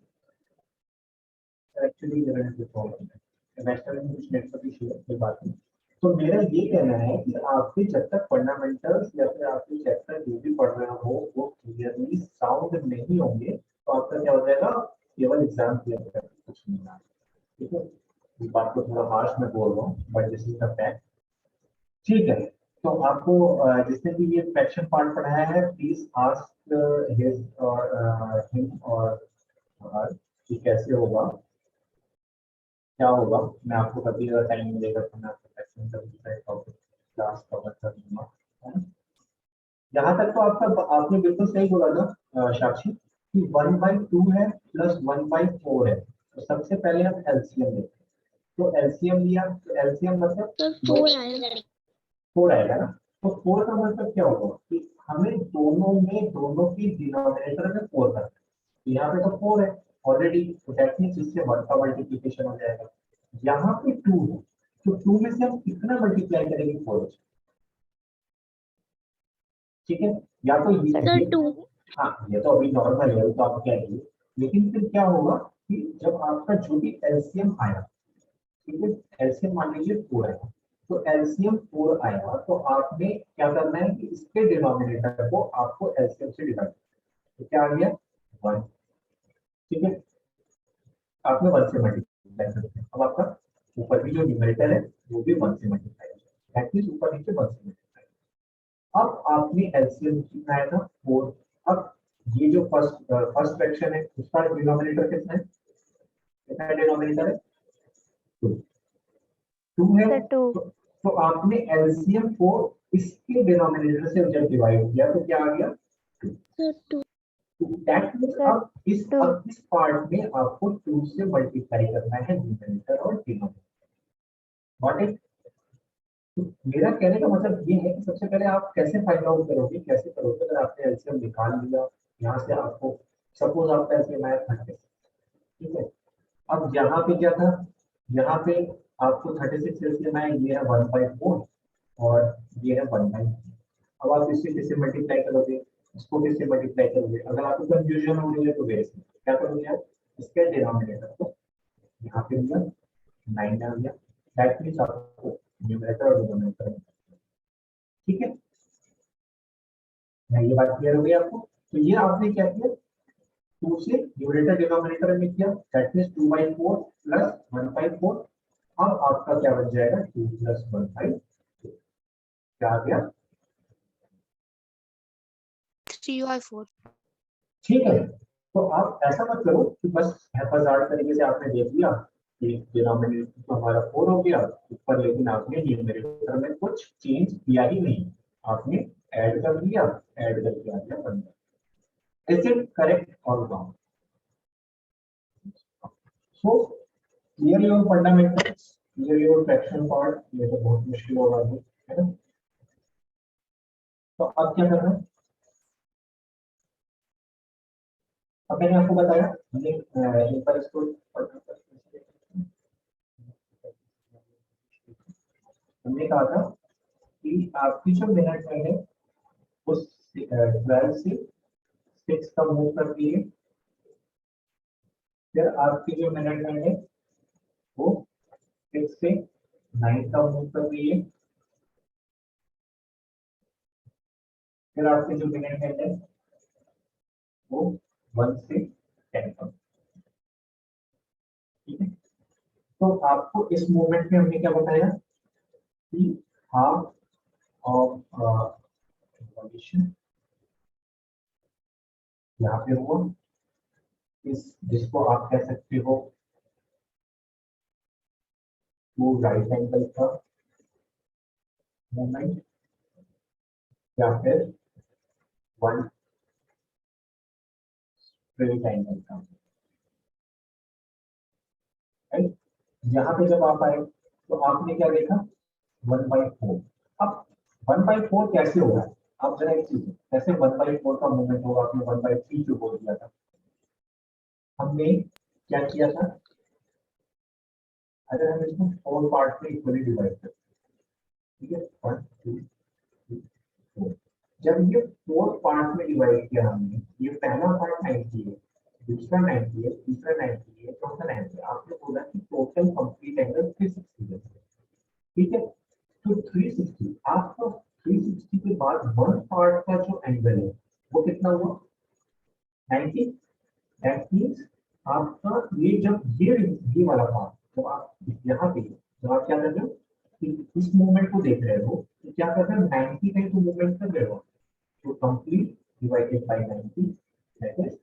actually problem है। नेशनल में कुछ नेटवर्क इशू है, कोई बात नहीं। तो मेरा ये कहना है कि आपके जब तक फंडामेंटल्स या फिर आपके चैप्टर जो भी पढ़ रहे हो वो क्लियरली साउंड नहीं होंगे, तो आपका क्या हो जाएगा, केवल एग्जाम क्लियर करके कुछ नहीं आना। ठीक है, इस बात को थोड़ा हार्श में बोल रहा हूँ, but this is the fact. ठीक है, तो आपको जिसने भी ये फ्रैक्शन पार्ट पढ़ाया है, प्लीज आस्क हिज और हिम और कि कैसे होगा, क्या होगा। मैं आपको कभी अगर टाइम मिलेगा तो मैं आपको फ्रैक्शन का टॉपिक क्लास कवर कर दूंगा, है ना। यहाँ तक तो आपका, आपने बिल्कुल सही बोला ना साक्षी, कि 1/2 है प्लस 1/4 है, तो सबसे पहले हम एलसीएम लेते हैं। तो एलसीएम लिया, तो एलसीएम मतलब सर 4 आएगा। 4 आएगा ना। तो 4 का मतलब क्या होगा कि हमें दोनों की डिनोमिनेटर में 4 करना है। तो यहाँ पे तो 4 है ऑलरेडी, तो दैट मींस इससे 1 का मल्टीप्लिकेशन हो जाएगा। यहाँ पे 2 है, तो 2 में से हम कितना मल्टीप्लाई करेंगे, 4 से। ठीक है, या तो सर ये 2। हाँ, ये तो अभी नॉर्मल है, तो आप कह रही, लेकिन फिर क्या होगा कि जब आपका जो भी एलसीएम आया, ठीक है, एलसीएम मान लीजिए 4 आया, तो एलसीएम 4 आया, तो आपने क्या करना है कि इसके डिनोमिनेटर को आपको एलसीएम से डिवाइड, तो क्या आ गया 1। ठीक है, आपने 1 से मल्टीप्लाई कर दिया, अब आपका ऊपर भी जो न्यूमरेटर है वो भी 1 से मल्टीप्लाई हो जाएगा, एटलीस्ट ऊपर नीचे 1 से मल्टीप्लाई। अब आपने एलसीएम कितना आया था 4। अब ये जो फर्स्ट फ्रैक्शन है उसका डिनोमिनेटर कितना है, कितना डिनोमिनेटर है 2, 2 है। सर 2। तो आपने एलसीएम को इसके डिनोमिनेटर से जब डिवाइड किया तो क्या आ गया 2। सर 2। दैट मींस सर अब 2। इस पार्ट में आपको 2 से मल्टीप्लाई करना है न्यूमरेटर और डिनोमिनेटर। व्हाट इज, तो मेरा कहने का मतलब ये है कि सबसे पहले आप कैसे फाइंड आउट करोगे, कैसे करोगे, अगर आपने एलसीएम निकाल लिया यहाँ से, आपको सपोज आपका एलसीएम आया 30, ठीक है। अब यहाँ पे क्या था, यहाँ पे आपको 36 एलसीएम आया, ये है 1/4 और ये है 1/3। अब आप इससे किससे मल्टीप्लाई करोगे, इसको किससे मल्टीप्लाई करोगे, अगर आपको कंफ्यूजन हो रही है तो वैसे क्या करोगे आप, इसके डिनोमिनेटर को यहाँ पे लिया 9 डाल दिया, दैट मींस आपको न्यूमरेटर और डिनोमिनेटर, ठीक है। ये बात क्लियर हो गई आपको। तो ये आपने क्या किया, 2 से न्यूमरेटर डिनोमिनेटर में किया, दैट मींस 2/4 प्लस 1/4। अब आपका क्या बन जाएगा 2 प्लस 1/2, क्या आ गया 3/4। ठीक है। तो आप ऐसा मत करो कि बस हैफाजार्ड तरीके से आपने देख लिया कि डिनोमिनेटर तो हमारा 4 हो गया ऊपर, लेकिन आपने न्यूमरेटर में कुछ चेंज किया ही नहीं, आपने ऐड कर दिया, ऐड करके आ गया 1। इज इट करेक्ट और wrong? So clear your fundamentals, clear your fraction part, ये तो बहुत मुश्किल होगा अभी, है ना। तो अब क्या करना है, अब मैंने आपको बताया, हमने एक बार इसको हमने कहा था कि आपकी जो मिनट में है उस 12 से 6 का मूव कर दिए, फिर आपकी जो मिनट में है वो 6 से 9 का मूव कर दिए, फिर आपके जो मिनट है वो 1 से 10 का। ठीक है, तो आपको इस मूवमेंट में हमने क्या बताया कि हाफ ऑफ रिवॉल्यूशन यहाँ पे हुआ, इस जिसको आप कह सकते हो टू राइट एंगल का मूवमेंट या फिर वन स्ट्रेट एंगल का, राइट। यहाँ पे जब आप आए तो आपने क्या देखा 1/4। अब 1/4 कैसे होगा, आप जरा एक चीज कैसे 1/4 का मूवमेंट होगा, आपने 1/3 जो बोल दिया था, हमने क्या किया था, अगर हम इसको 4 पार्ट में इक्वली डिवाइड करते हैं, ठीक है 1 2 3 4, जब ये 4 पार्ट में डिवाइड किया हमने, ये पहला पार्ट 90 है, दूसरा 90 है, तीसरा 90 है, चौथा 90 है, आपने बोला कि टोटल कंप्लीट एंगल 360 है, ठीक है। तो 360 आपका 360 के बाद वन पार्ट का जो एंगल है वो कितना हुआ 90। दैट मींस आपका ये जब ये वाला पार्ट जब आप यहाँ पे जब आप क्या कर रहे हो कि इस मूवमेंट को देख रहे हो तो क्या कर रहे हो 90 पे तो मूवमेंट कर रहे हो, तो complete divided by 90 that is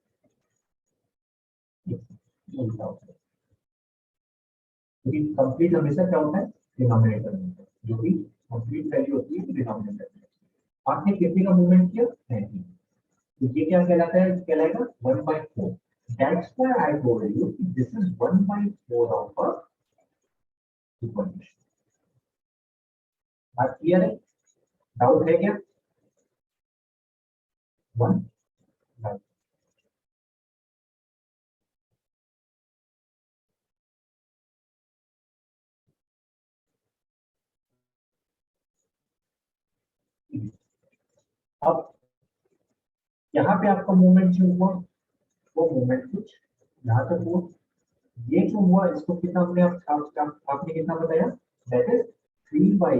क्योंकि कंप्लीट हमेशा क्या होता है डिनोमिनेटर में होता है, जो भी कंप्लीट वैल्यू होती है डिनोमिनेटर में। आपने कितने का मूवमेंट किया 90, तो ये क्या कहलाता है, कहलाएगा 1/4। That's why I told you कि this is 1/4 of a equation. बात क्लियर है, डाउट है क्या? 1 अब यहाँ पे आपका मूवमेंट जो हुआ वो मूवमेंट कुछ यहाँ तक हुआ, ये जो हुआ इसको कितना हमने आपने कितना बताया, दैट इज 3/4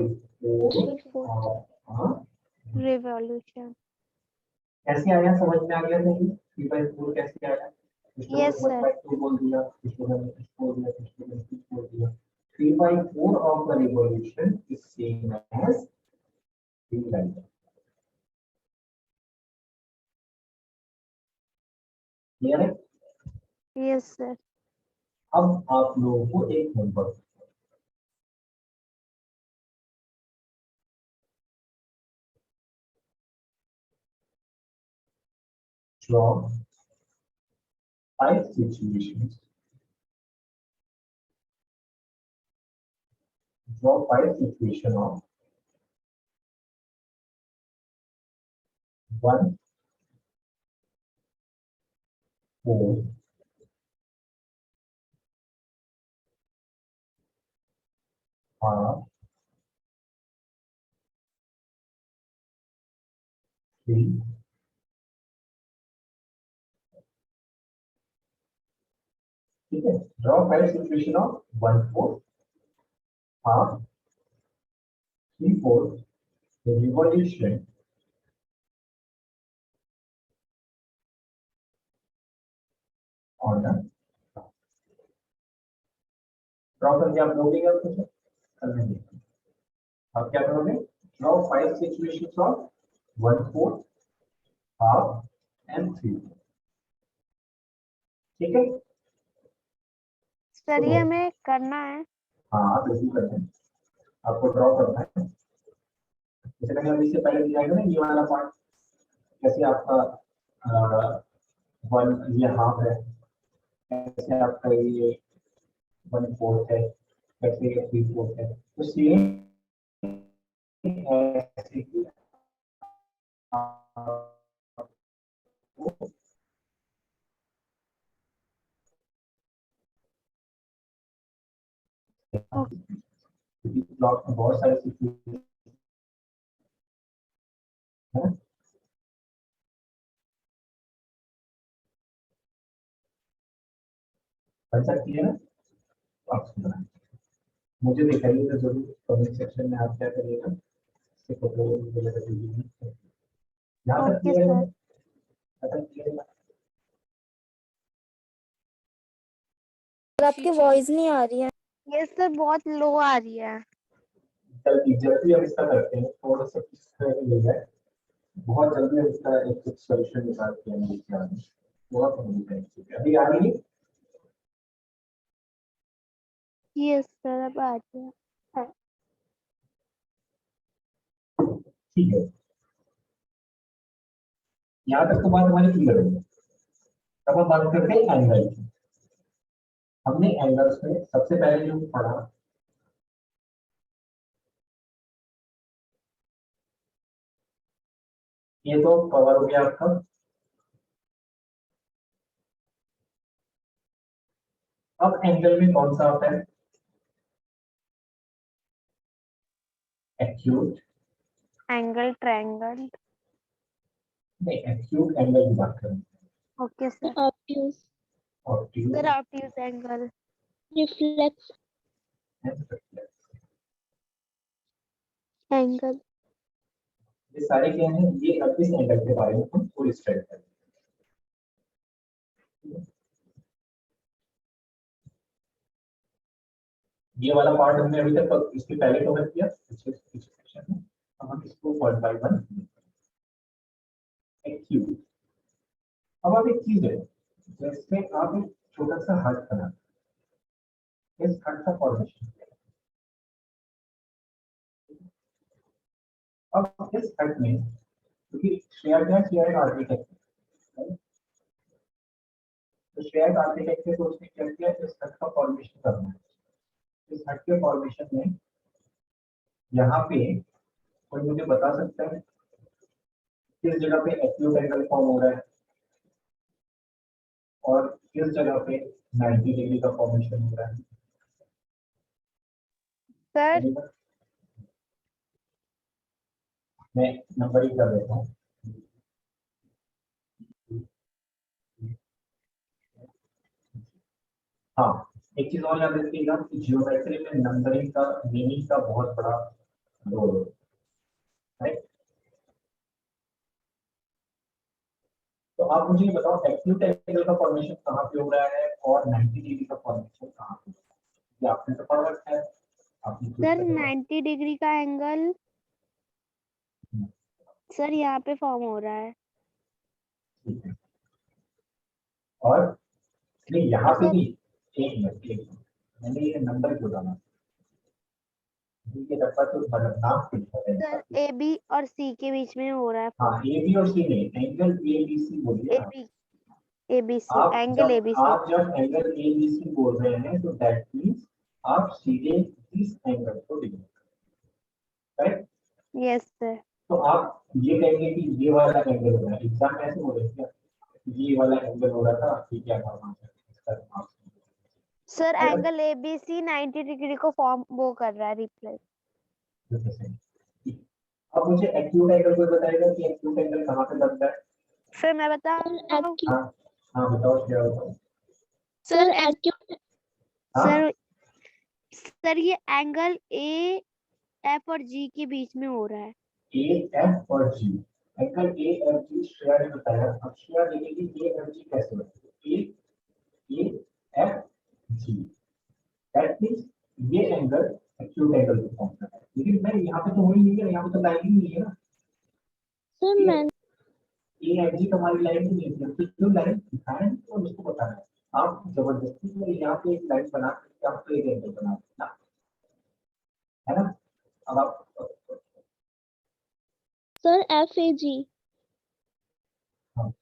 रिवॉल्यूशन। कैसे आया, समझ में आ गया नहीं 3/4 कैसे आया, Yes, sir. 1/2 बोल दिया, इसको मैंने कुछ बोल दिया, इसको मैंने कुछ बोल दिया। 3/4 of the revolution is same as 3/4। Clear है? Yes, sir. अब आप लोगों को एक number draw 5 situations, draw 5 situation of 1 4 half 3 ठीक है, draw 5 situation of 1 4 half 3 4 the revolution on a draw करके आप लोगे क्या कुछ करने देंगे, आप क्या करोगे, draw 5 situations of 1 4 half and 3 4, ठीक है। सर ये हमें करना है। हाँ बिल्कुल करते हैं, आपको ड्रॉ करना है, जैसे मैंने अभी से पहले दिया है ना ये वाला पार्ट, कैसे आपका 1 ये हाफ है, कैसे आपका ये 1/4 है, कैसे ये 3/4 है, तो सेम ऐसे ही आपको प्लॉट में बहुत सारे सिचुएशन है, बन सकती है ना, तो आप सुना मुझे दिखाइएगा जरूर कमेंट सेक्शन में, आप क्या करिएगा इससे फोटो वगैरह दीजिए, यहाँ तक ओके क्लियर है, सर। यहाँ तक क्लियर है। और आपकी वॉइस नहीं आ रही है। ये सर बहुत लो आ रही है। जल्दी हम इसका करते हैं, थोड़ा सा किस तरह का मिल जाए, बहुत जल्दी हम इसका एक सॉल्यूशन निकालते हैं देखिए आगे बहुत हम अभी आ रही है। यस सर अब आ रही है। ठीक है, यहाँ तक तो बात हमारी क्लियर होगी। अब हम बात करते हैं एंगल की। हमने एंगल्स में सबसे पहले जो पढ़ा ये तो कवर हो गया आपका। अब एंगल में कौन सा आता है? Acute, angle triangle. नहीं एक्यूट एंगल की बात करें। Okay sir. Obtuse, obtuse sir obtuse angle. Reflex, angle. ये सारे क्या हैं? ये अब इस एंगल के बारे में हम पूरी स्टडी करेंगे। ये वाला पार्ट हमने अभी तक इसके पहले कवर किया पिछले सेक्शन में। अब हम इसको 1 by 1 एक्यूट। अब आप एक चीज है, जैसे आप एक छोटा सा हार्ट बनाते हैं, इस हार्ट का फॉर्मेशन अब इस हार्ट में, क्योंकि शेयर आर्किटेक्ट है, तो शेयर आर्किटेक्ट से उसने क्या किया, इस हार्ट का फॉर्मेशन करना है। इस हार्ट के फॉर्मेशन में यहाँ पे कोई मुझे बता सकता है किस जगह पे एक्यूट एंगल फॉर्म हो रहा है और किस जगह पे 90 डिग्री का फॉर्मेशन हो रहा है? सर मैं नंबर ही कर देता हूँ। हाँ, एक चीज और याद रखिएगा कि ज्योमेट्री में नंबरिंग का मीनिंग का बहुत बड़ा रोल है, राइट? तो आप मुझे बताओ एक्यूट एंगल का फॉर्मेशन कहाँ पे हो रहा है और 90 डिग्री का फॉर्मेशन कहाँ पे हो रहा है? ये आपने तो पढ़ रखा है, आपने सर 90 डिग्री का एंगल सर यहाँ पे फॉर्म हो रहा है। ठीक है। और नहीं यहाँ पे भी एक मिनट मैंने ये नंबर क्यों डाला? ये डब्बा तो नाम लिखा है सर ए बी और सी के बीच में हो रहा है। हाँ, ए बी और सी नहीं, एंगल ए बी सी बोलिए ना। A B C angle A B C. आप जब एंगल ए बी सी बोल रहे हैं तो दैट मींस आप सीधे इस एंगल को डिग्री, राइट? Yes sir. तो आप ये कहेंगे कि ये वाला एंगल हो रहा है, एग्जाम ऐसे हो रहा है, ये वाला एंगल हो रहा था, ठीक है आप sir angle A B C 90 degree को फॉर्म वो कर रहा है, रिप्लेस। अब मुझे एक्यूट एंगल कोई बताएगा कि एक्यूट एंगल कहाँ पे लगता है? सर मैं बताऊं? हाँ हाँ बताओ, क्या बताओ? सर एक्यूट, सर सर ये एंगल ए एफ और जी के बीच में हो रहा है। ए एफ और G, angle A F G Shreya ने बताया। अब श्रेया देखेगी ए एफ जी कैसे बनता है, A F ji, that means ये एंगल एक्यूट एंगल को फॉर्म करता है। लेकिन मैं यहाँ पे तो हो ही नहीं है, यहाँ पे तो लाइन ही नहीं है ना। सर मैं ए एफ जी तो हमारी लाइन ही नहीं है, तो क्यों लाइन दिखाया है तो उसको बताना है। आप जबरदस्ती में यहाँ पे एक लाइन बना के आप एक एंगल बना देना, है ना? अब आप सर एफ ए जी, हाँ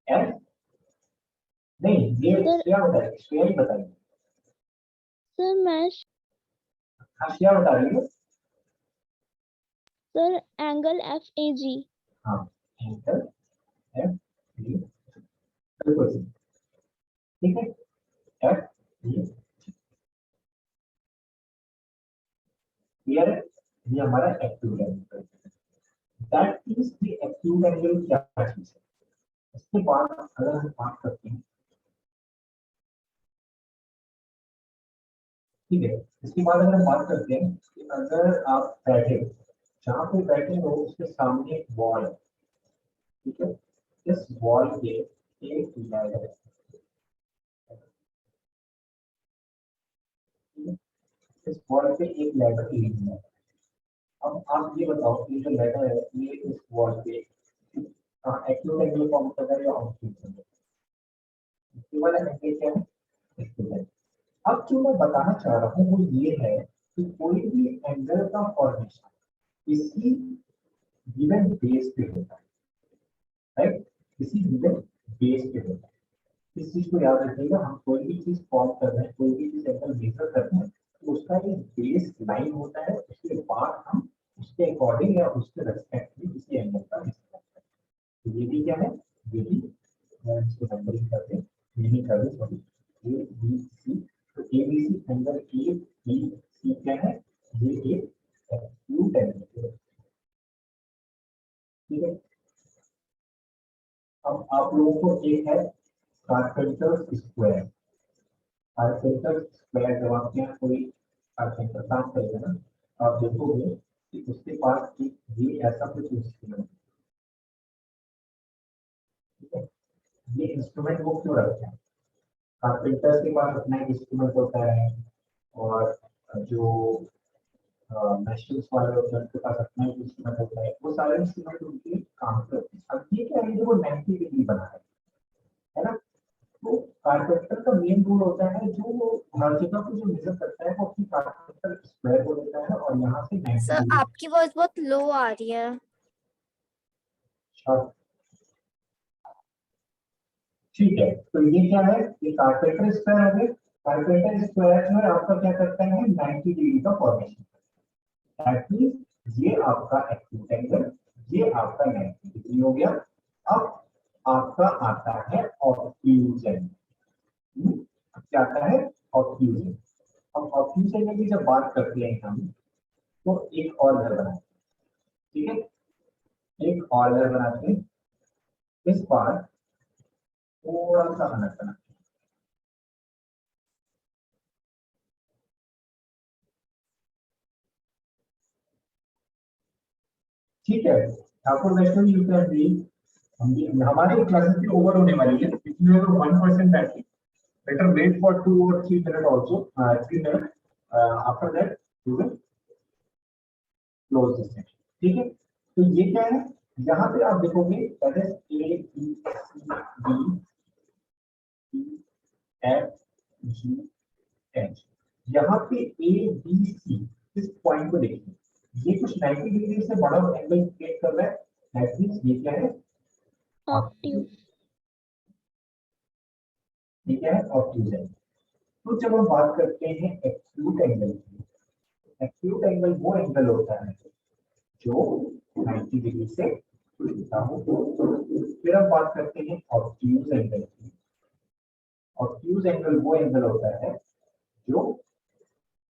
एफ नहीं, ये सर क्या बताएगी? श्रेया ही बताएगी। सर मैं हाँ श्रेया बता रही है। सर एंगल एफ ए जी। हाँ एंगल एफ जी, बिल्कुल सही, ठीक है। एफ जी क्लियर है, ये हमारा एक्यूट एंगल है। That means the acute angle क्या चीज है? इसके बाद अगर हम बात करते हैं, ठीक है, इसके बाद अगर हम बात करते हैं कि अगर आप बैठे, जहाँ पे बैठे हो उसके सामने एक वॉल है, ठीक है, इस वॉल के एक लैडर है, इस वॉल पे एक लेटर ए है। अब आप ये बताओ कि जो लेटर है ये इस वॉल पे एक्यूट एंगल फॉर्म कर रहा है या ऑब्टयूज एंगल? ये वाला एंगल क्या है? Acute angle. अब जो मैं बताना चाह रहा हूँ वो ये है कि कोई भी एंगल का फॉर्मेशन किसी गिवन बेस पे होता है, राइट? किसी गिवन बेस पे होता है। इस चीज को याद रखिएगा, हम कोई भी चीज फॉर्म कर रहे हैं, कोई भी चीज एंगल मेजर कर रहे हैं तो उसका एक बेस लाइन होता है, उसके बाद हम उसके अकॉर्डिंग या उसके रेस्पेक्ट में किसी एंगल का मेजर करते हैं। तो ये भी क्या है? ये भी मैं इसको नंबरिंग करके नहीं कर रही, सॉरी, ए बी सी। तो A B C angle A B C क्या है? ये एक एक्यूट एंगल है, ठीक है। अब आप लोगों को एक है कार्पेंटर्स स्क्वायर। कार्पेंटर्स स्क्वायर जब आप यहाँ कोई कार्पेंटर काम करेगा ना, आप देखोगे कि उसके पास एक ये ऐसा कुछ इंस्ट्रूमेंट, ठीक है। ये इंस्ट्रूमेंट वो क्यों रखते हैं? कारपेंटर्स के पास अपना एक इंस्ट्रूमेंट होता है, और जो मशीन्स वाले होते हैं उनके पास अपना एक इंस्ट्रूमेंट होता है। वो सारे इंस्ट्रूमेंट उनके काम करते हैं। अब ये क्या है, वो 90 डिग्री बना है ना। तो कारपेंटर का मेन रूल होता है, जो वो हर जगह को जो मेजर करता है वो अपनी कारपेंटर स्क्वायर को लेता है और यहाँ से 90 सर डिग्री। आपकी वॉइस बहुत लो आ रही है। ठीक है, तो ये क्या है? ये कारपेंटर स्क्वायर हो गया। कारपेंटर स्क्वायर जो है आपका क्या करता है? 90 डिग्री का फॉर्मेशन। दैट मींस ये आपका एक्यूट एंगल, ये आपका 90 डिग्री हो गया। अब आपका आता है ऑब्ट्यूज एंगल। क्या आता है? Obtuse angle. अब ऑब्ट्यूज एंगल की जब बात करते हैं हम, तो एक और घर बनाते हैं, ठीक है। एक और घर बनाते हैं, इस बार थोड़ा सा अलग बनाते हैं। ठीक है, ठाकुर वैष्णव यू कैन बी, हमारी क्लासेस भी ओवर होने वाली है। If you have 1% battery, better wait for 2 or 3 minutes also, 3 minutes, after that you will close this section, ठीक है। तो ये क्या है? यहाँ पे आप देखोगे that is A B C D E F G H। यहाँ पे A B C इस पॉइंट को देखिए, ये कुछ 90 डिग्री से बड़ा एंगल क्रिएट कर रहा है। दैट मींस ये क्या है? ऑब्ट्यूज। ठीक है, ऑब्ट्यूज एंगल। तो जब हम बात करते हैं एक्यूट एंगल की, एक्यूट एंगल वो एंगल होता है जो 90 डिग्री से उल्टा हो। फिर हम बात करते हैं ऑब्ट्यूज एंगल की। ऑब्ट्यूज एंगल वो एंगल होता है जो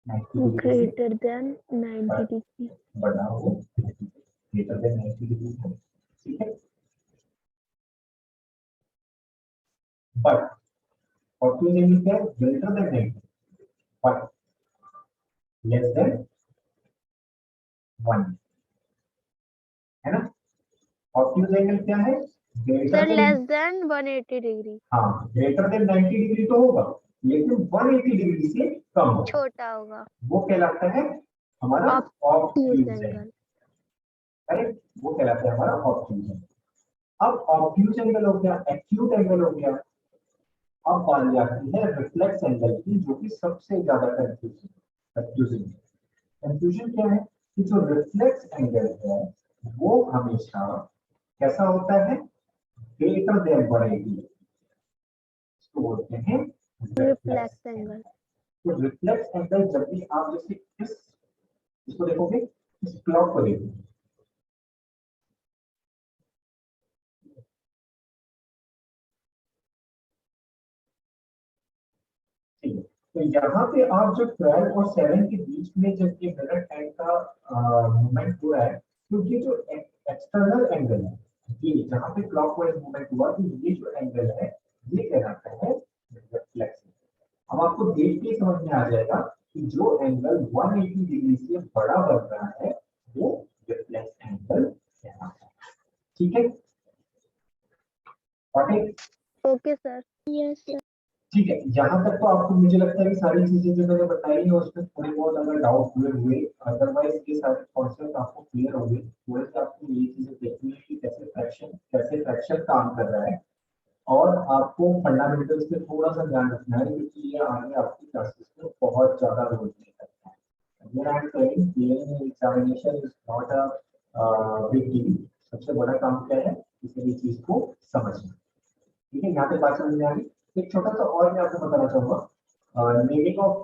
90 डिग्री से ग्रेटर देन 90 डिग्री। बड़ा हो, ग्रेटर देन 90 डिग्री हो, ठीक है। बट ऑब्ट्यूज एंगल क्या है? Greater than 90 but less than 1, है ना। ऑब्ट्यूज एंगल क्या है? Greater sir than, less than 180 degree. हाँ, ग्रेटर देन 90 डिग्री तो होगा, लेकिन 180 डिग्री से कम होगा, छोटा होगा। वो कहलाता है हमारा obtuse obtuse angle, angle. Correct. वो कहलाता है हमारा ऑब्ट्यूज एंगल। अब ऑब्ट्यूज एंगल हो गया, एक्यूट एंगल हो गया। अब बात जाती है रिफ्लेक्स एंगल की, जो कि सबसे ज्यादा कंफ्यूजिंग। कंफ्यूजन क्या है कि जो रिफ्लेक्स एंगल है वो हमेशा कैसा होता है? ग्रेटर देन 180, इसको बोलते हैं रिफ्लेक्स एंगल। तो रिफ्लेक्स एंगल जब भी आप जैसे इसको देखोगे, इस क्लॉक को देखोगे, ठीक है। तो यहाँ पे आप जो 12 और 7 के बीच में जब ये मिरर हैंड का मूवमेंट हो रहा है, तो ये जो एक्सटर्नल एंगल है, ये जहाँ पे क्लॉकवाइज मूवमेंट हुआ, तो ये जो एंगल है ये कहलाता है रिफ्लेक्स। अब आपको देख के समझ में आ जाएगा कि जो एंगल 180 डिग्री से बड़ा बन रहा है वो रिफ्लेक्स एंगल कहलाता है, ठीक है। Okay sir. Yes sir. ठीक है, यहाँ तक तो आपको मुझे लगता है कि सारी चीजें जो मैंने बताई है उसमें थोड़े बहुत अगर डाउट हुए, अदरवाइज ये सारे कॉन्सेप्ट आपको क्लियर हो गए। थोड़े से आपको ये चीजें देखनी है कि कैसे फ्रैक्शन काम कर रहा है, और आपको फंडामेंटल्स पे थोड़ा सा ध्यान रखना है क्योंकि ये आगे आपकी क्लासेस में बहुत ज्यादा रोल प्ले करता है। Again, I'm saying clearing examination is not a big deal। सबसे बड़ा काम क्या है, किसी भी चीज को समझना। ठीक है, यहाँ पे बात समझ में आ गई। एक छोटा सा और मैं आपको बताना चाहूंगा, नेमिंग ऑफ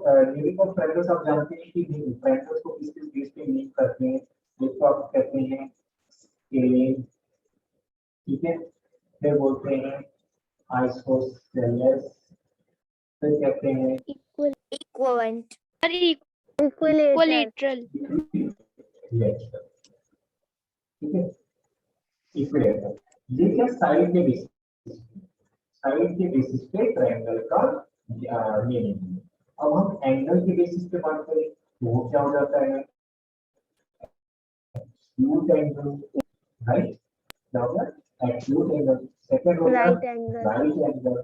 ट्रायंगल्स। आप जानते हैं कि ट्रायंगल्स को किस किस बेस पे नेम करते हैं। एक तो आप कहते हैं स्केलिंग, ठीक है, फिर बोलते हैं आइसोसेलेस, फिर कहते हैं Equal. इक्विवेलेंट। Equilateral. इक्विलेटरल, ठीक है, इक्विलेटरल। ये क्या, साइड के बेसिस पे ट्रायंगल का नेमिंग है। अब हम एंगल के बेसिस पे बात करें तो वो क्या हो जाता है, एक्यूट एंगल, राइट। क्या हो गया, एक्यूट एंगल। सेकंड हो गया Right angle. Right angle,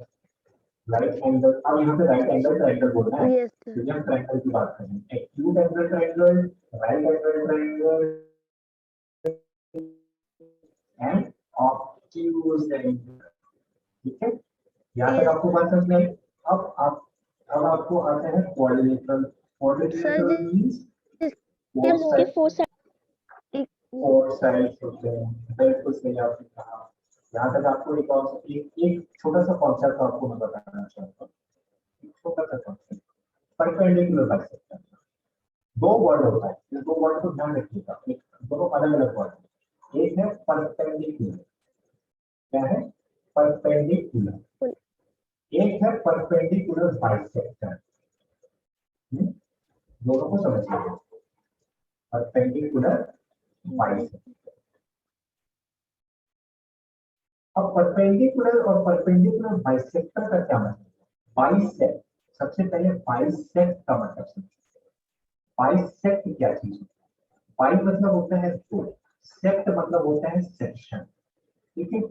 right angle. अब यहाँ पे राइट एंगल ट्रायंगल बोलना है, Yes, sir. क्योंकि हम ट्रायंगल की बात कर रहे हैं। Acute angle triangle, right angle triangle and obtuse angle. ठीक है, यहाँ तक आपको बात समझ में आई। अब आपको आता है क्वाड्रिलेटरल। क्वाड्रिलेटरल Sir, मींस इसके फोर फोर साइड्स होते हैं। बिल्कुल सही आपने कहा। यहाँ तक आपको एक छोटा सा कॉन्सेप्ट आपको मैं बताना चाहूंगा, एक छोटा सा कॉन्सेप्ट, परपेंडिकुलर बाइसेक्टर। दो वर्ड होता है, इस दो वर्ड को ध्यान रखिएगा, एक दोनों अलग अलग वर्ड है। एक है परपेंडिकुलर, क्या है, परपेंडिकुलर। एक है परपेंडिकुलर बाइसेक्टर। दोनों को समझिए, परपेंडिकुलर बाइसेक्टर। अब परपेंडिकुलर और परपेंडिकुलर बाइसेक्टर का क्या मतलब है? बाइसेक्ट, सबसे पहले बाइसेक्ट का मतलब समझिए। बाइसेक्ट क्या चीज होता है? बाई मतलब होता है दो, सेक्ट मतलब होता है सेक्शन। ठीक है,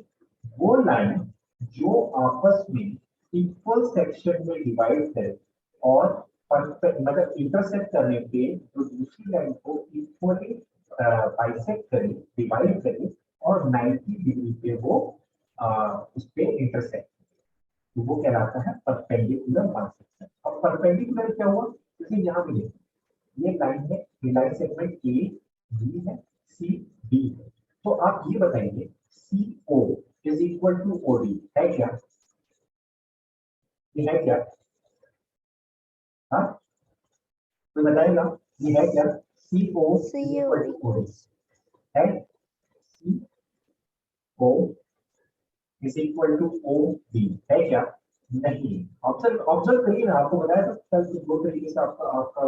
वो लाइन जो आपस में इक्वल सेक्शन में डिवाइड करे और मतलब इंटरसेक्ट करने पे जो दूसरी लाइन को इक्वली बाइसेक्ट करे, डिवाइड करे और 90 डिग्री पे वो उस पे इंटरसेक्ट, तो वो कहलाता है परपेंडिकुलर बाइसेक्शन। अब परपेंडिकुलर क्या हुआ, जैसे यहाँ पे देखो, ये लाइन है, ये लाइन सेगमेंट ए बी है, सी डी है। तो आप ये बताइए C O is equal to O D है क्या? ये है क्या? हाँ, तो बताइएगा ये है क्या? C O is equal to O D है? C O is equal to O D है क्या? नहीं। ऑब्जर्व करिए ना, आपको बताया था कल कि दो तरीके से आपका आपका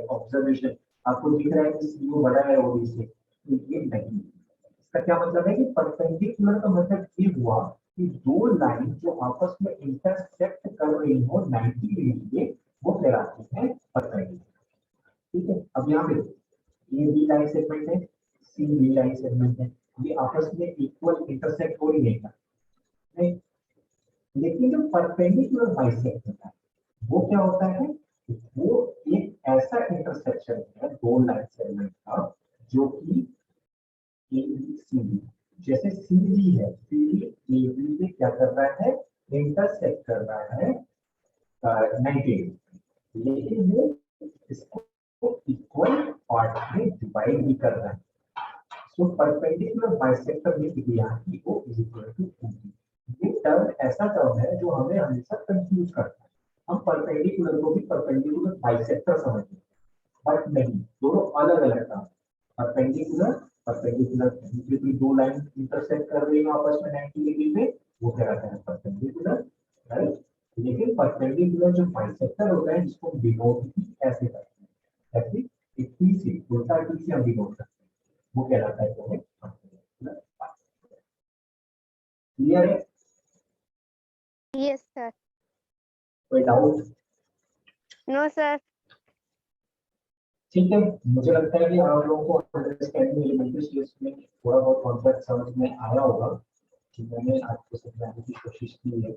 ऑब्जर्वेशन आपको दिख रहा है कि सीओ बड़ा है ओडी से, तो ये नहीं। इसका क्या मतलब है कि परपेंडिकुलर का मतलब ये हुआ कि दो लाइन जो आपस में इंटरसेक्ट कर रही हो 90 डिग्री पे, वो कहलाती है परपेंडिकुलर। ठीक है, अब यहाँ पे ये बी लाइन सेगमेंट है, सी बी लाइन सेगमेंट है, ये आपस में इक्वल इंटरसेक्ट हो ही नहीं। लेकिन जो परपेंडिकुलर बाइसेक्ट होता है वो क्या होता है, वो एक ऐसा इंटरसेक्शन है दो लाइन सेगमेंट का जो कि एबीसीडी, जैसे सीडी है, सीडी एबी पे क्या कर रहा है, इंटरसेक्ट कर रहा है 90 डिग्री, लेकिन वो इसको इक्वल पार्ट में डिवाइड भी कर रहा है। सो परपेंडिकुलर बाइसेक्टर में दिया कि वो इज इक्वल टू ओडी। ये टर्म ऐसा टर्म है जो हमें हमेशा कंफ्यूज करता है। हम परपेंडिकुलर को भी परपेंडिकुलर बाइसेक्टर समझते हैं, बट नहीं, दोनों अलग अलग टर्म। परपेंडिकुलर परपेंडिकुलर भी दो लाइन इंटरसेक्ट कर रही है आपस में 90 डिग्री पे, वो कहलाता है परपेंडिकुलर, राइट। लेकिन परपेंडिकुलर जो बाइसेक्टर होता है जिसको हम डिनोट भी ऐसे करते हैं, ऐसे एक टी से उल्टा टी से हम डिनोट करते हैं, वो कहलाता है तो परपेंडिकुलर। क्लियर है? Yes, sir. कोई डाउट? No, sir. ठीक है, मुझे लगता है कि आप लोगों को अंडरस्टैंडिंग एलिमेंट्री स्टेज में थोड़ा बहुत कॉन्सेप्ट समझ में आया होगा कि मैंने आपको समझाने की कोशिश की है।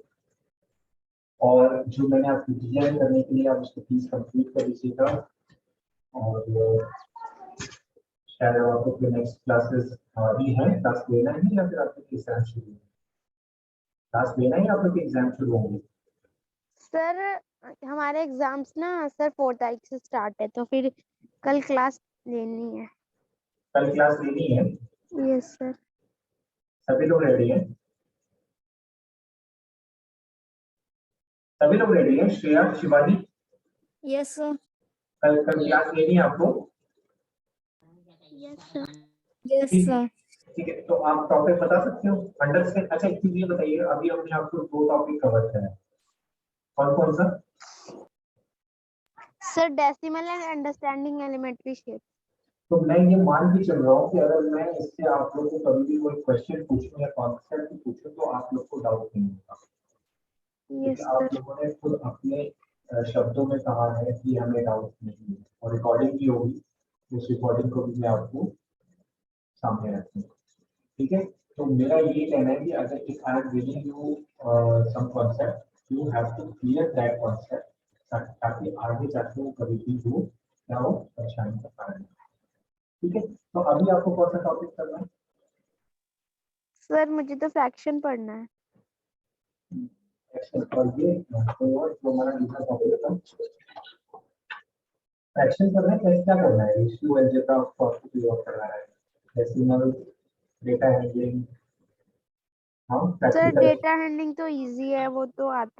और जो मैंने आपको दिया है करने के लिए आप उसको प्लीज कंप्लीट कर दीजिएगा। और शायद आपको फिर नेक्स्ट क्लासेस भी है, क्लास लेना है या फिर आपके एग्जाम शुरू होंगे? क्लास लेना है या आपके एग्जाम शुरू होंगे? सर हमारे एग्जाम्स ना सर 4 तारीख से स्टार्ट है, तो फिर कल क्लास लेनी है। कल क्लास लेनी है? Yes sir. सभी लोग रेडी हैं? सभी लोग रेडी हैं? Shreya, Shivani, yes sir. कल क्लास लेनी है आपको? Yes sir. यस ठीक सर। ठीक है, तो आप टॉपिक बता सकते हो अंडरस्टैंड? अच्छा एक चीज ये बताइए, अभी हमने आपको 2 टॉपिक कवर किया है, कौन कौन सा? Sir decimal and understanding elementary shape. तो मैं ये मान के चल रहा हूँ कि अगर मैं इससे आप लोगों को कभी भी कोई क्वेश्चन पूछूं या कॉन्सेप्ट पूछूं तो आप लोग को डाउट नहीं होगा, यस क्योंकि आप सर। लोगों ने खुद अपने शब्दों में कहा है कि हमें डाउट नहीं है, और रिकॉर्डिंग भी होगी, उस रिकॉर्डिंग को भी मैं आपको सामने रखूंगा। ठीक है, तो मेरा ये कहना है कि अगर if I am giving you some concept, you have to clear that concept, ताकि आगे जाके वो कभी भी हो क्या हो परेशानी का कारण। ठीक है, तो अभी आपको कौन सा टॉपिक करना है? सर मुझे तो फ्रैक्शन पढ़ना है। एक्शन और ये तो हमारा दूसरा टॉपिक था एक्शन करना है। कैसे क्या करना है? रेशियो अलजेब्रा को आपको प्रयोग करना है, डेसिमल, डेटा हैंडलिंग। हाँ सर प्रैक्टिकल। डेटा हैंडलिंग तो इजी है, वो तो आता है।